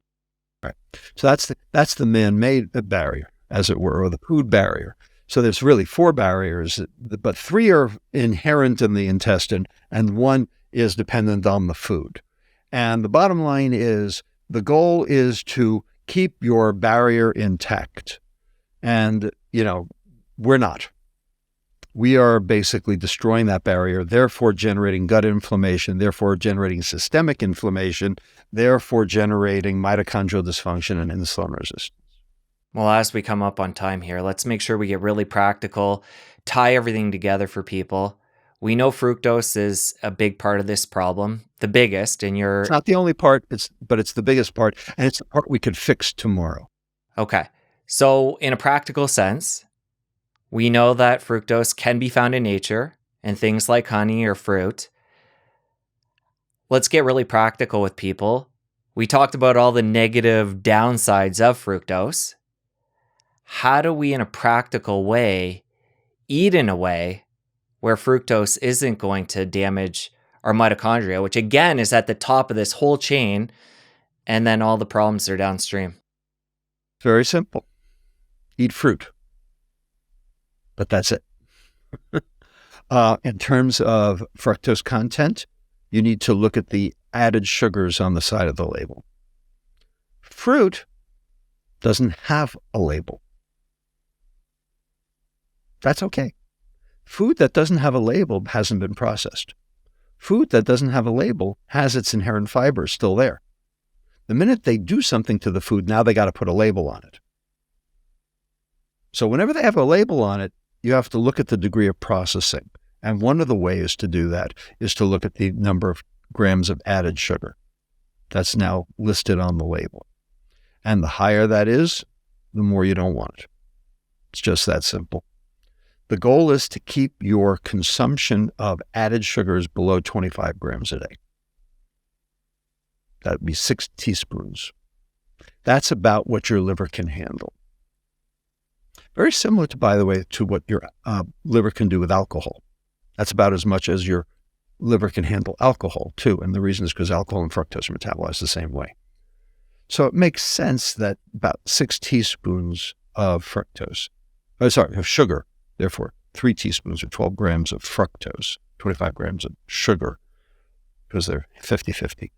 Right. So that's the man-made barrier, as it were, or the food barrier. So there's really 4 barriers, but 3 are inherent in the intestine, and 1 is dependent on the food. And the bottom line is the goal is to keep your barrier intact. And, we're not. We are basically destroying that barrier, therefore generating gut inflammation, therefore generating systemic inflammation, therefore generating mitochondrial dysfunction and insulin resistance. Well, as we come up on time here, let's make sure we get really practical, tie everything together for people. We know fructose is a big part of this problem, the biggest, and It's not the only part, but it's the biggest part, and it's the part we could fix tomorrow. Okay. So in a practical sense, we know that fructose can be found in nature in things like honey or fruit. Let's get really practical with people. We talked about all the negative downsides of fructose. How do we, in a practical way, eat in a way where fructose isn't going to damage our mitochondria, which again is at the top of this whole chain, and then all the problems are downstream? Very simple. Eat fruit. But that's it. In terms of fructose content, you need to look at the added sugars on the side of the label. Fruit doesn't have a label. That's okay. Food that doesn't have a label hasn't been processed. Food that doesn't have a label has its inherent fiber still there. The minute they do something to the food, now they got to put a label on it. So whenever they have a label on it, you have to look at the degree of processing. And one of the ways to do that is to look at the number of grams of added sugar that's now listed on the label. And the higher that is, the more you don't want it. It's just that simple. The goal is to keep your consumption of added sugars below 25 grams a day. That would be 6 teaspoons. That's about what your liver can handle. Very similar to, by the way, to what your liver can do with alcohol. That's about as much as your liver can handle alcohol too. And the reason is because alcohol and fructose are metabolized the same way. So it makes sense that about 6 teaspoons of of sugar, therefore 3 teaspoons or 12 grams of fructose, 25 grams of sugar, because they're 50-50,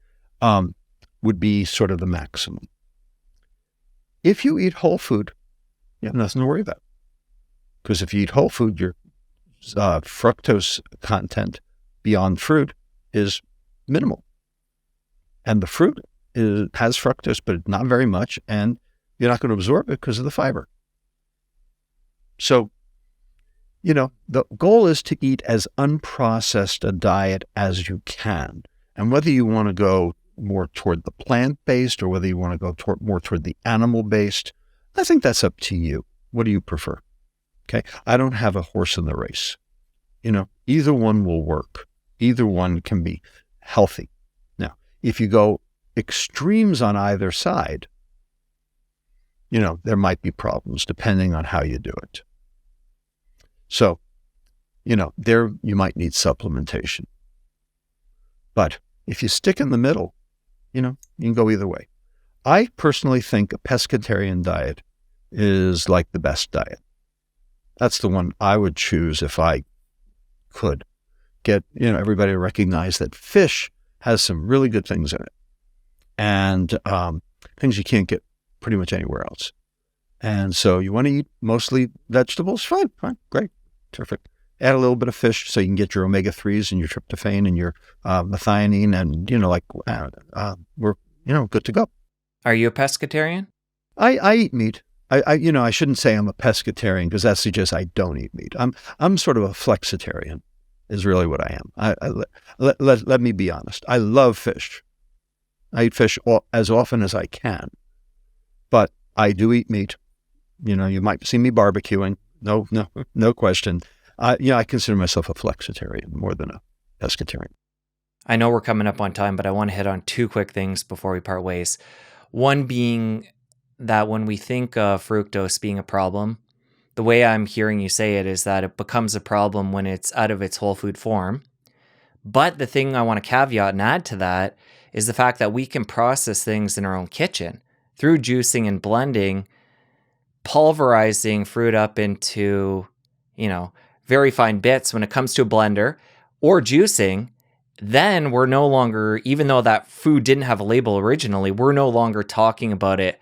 would be sort of the maximum. If you eat whole food, you have nothing to worry about. Because if you eat whole food, your fructose content beyond fruit is minimal. And the fruit has fructose, but not very much, and you're not going to absorb it because of the fiber. So, the goal is to eat as unprocessed a diet as you can. And whether you want to go more toward the plant-based or whether you want to go more toward the animal-based, I think that's up to you. What do you prefer? Okay. I don't have a horse in the race. Either one will work. Either one can be healthy. Now, if you go extremes on either side, there might be problems depending on how you do it. So, there you might need supplementation. But if you stick in the middle, you can go either way. I personally think a pescatarian diet is like the best diet. That's the one I would choose if I could get, everybody to recognize that fish has some really good things in it and things you can't get pretty much anywhere else. And so you want to eat mostly vegetables? Fine, great, terrific. Add a little bit of fish so you can get your omega-3s and your tryptophan and your methionine and, we're, good to go. Are you a pescatarian? I eat meat. I shouldn't say I'm a pescatarian because that suggests I don't eat meat. I'm sort of a flexitarian is really what I am. Let me be honest. I love fish. I eat fish as often as I can, but I do eat meat. You might see me barbecuing. No question. I consider myself a flexitarian more than a pescatarian. I know we're coming up on time, but I want to hit on two quick things before we part ways. One being that when we think of fructose being a problem, the way I'm hearing you say it is that it becomes a problem when it's out of its whole food form. But the thing I want to caveat and add to that is the fact that we can process things in our own kitchen through juicing and blending, pulverizing fruit up into, very fine bits when it comes to a blender or juicing. Then we're no longer, even though that food didn't have a label originally, we're no longer talking about it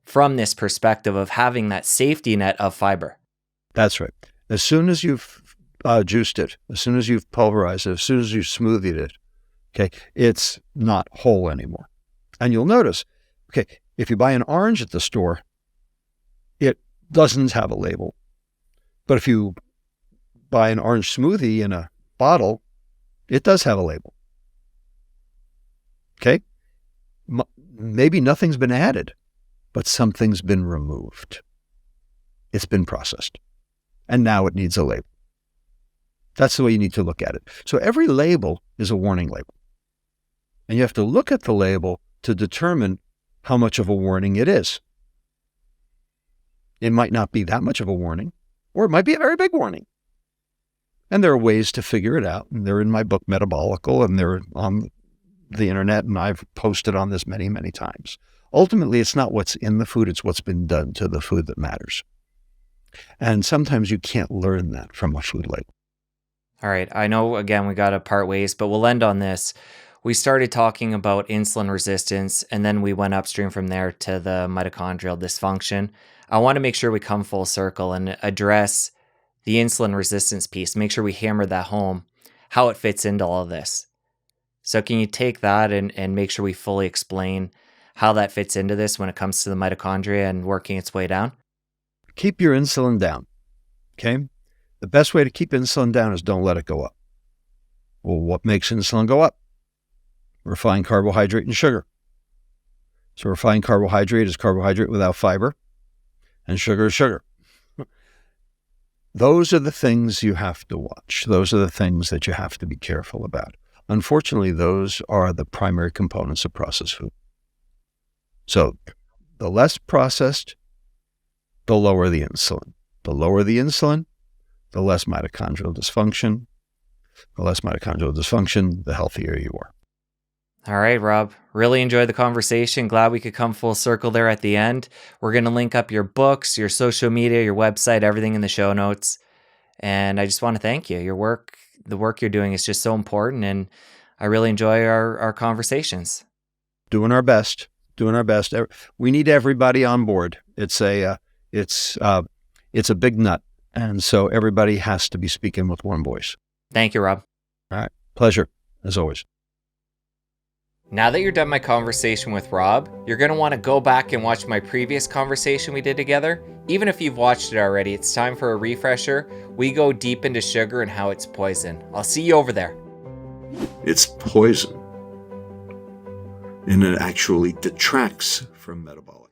from this perspective of having that safety net of fiber. That's right. As soon as you've juiced it, as soon as you've pulverized it, as soon as you've smoothied it, okay, it's not whole anymore. And you'll notice, okay, if you buy an orange at the store, it doesn't have a label. But if you buy an orange smoothie in a bottle, it does have a label. Okay? Maybe nothing's been added, but something's been removed. It's been processed. And now it needs a label. That's the way you need to look at it. So every label is a warning label. And you have to look at the label to determine how much of a warning it is. It might not be that much of a warning, or it might be a very big warning. And there are ways to figure it out. And they're in my book, Metabolic, and they're on the internet, and I've posted on this many, many times. Ultimately, it's not what's in the food, it's what's been done to the food that matters. And sometimes you can't learn that from a food label. All right. I know, again, we got to part ways, but we'll end on this. We started talking about insulin resistance, and then we went upstream from there to the mitochondrial dysfunction. I want to make sure we come full circle and address the insulin resistance piece, make sure we hammer that home, how it fits into all of this. So can you take that and make sure we fully explain how that fits into this when it comes to the mitochondria and working its way down? Keep your insulin down, okay? The best way to keep insulin down is don't let it go up. Well, what makes insulin go up? Refined carbohydrate and sugar. So refined carbohydrate is carbohydrate without fiber, and sugar is sugar. Those are the things you have to watch. Those are the things that you have to be careful about. Unfortunately, those are the primary components of processed food. So the less processed, the lower the insulin. The lower the insulin, the less mitochondrial dysfunction. The less mitochondrial dysfunction, the healthier you are. All right, Rob. Really enjoyed the conversation. Glad we could come full circle there at the end. We're going to link up your books, your social media, your website, everything in the show notes. And I just want to thank you. Your work, the work you're doing is just so important. And I really enjoy our conversations. Doing our best. We need everybody on board. It's a big nut. And so everybody has to be speaking with one voice. Thank you, Rob. All right. Pleasure, as always. Now that you're done my conversation with Rob, you're going to want to go back and watch my previous conversation we did together. Even if you've watched it already, it's time for a refresher. We go deep into sugar and how it's poison. I'll see you over there. It's poison. And it actually detracts from metabolic.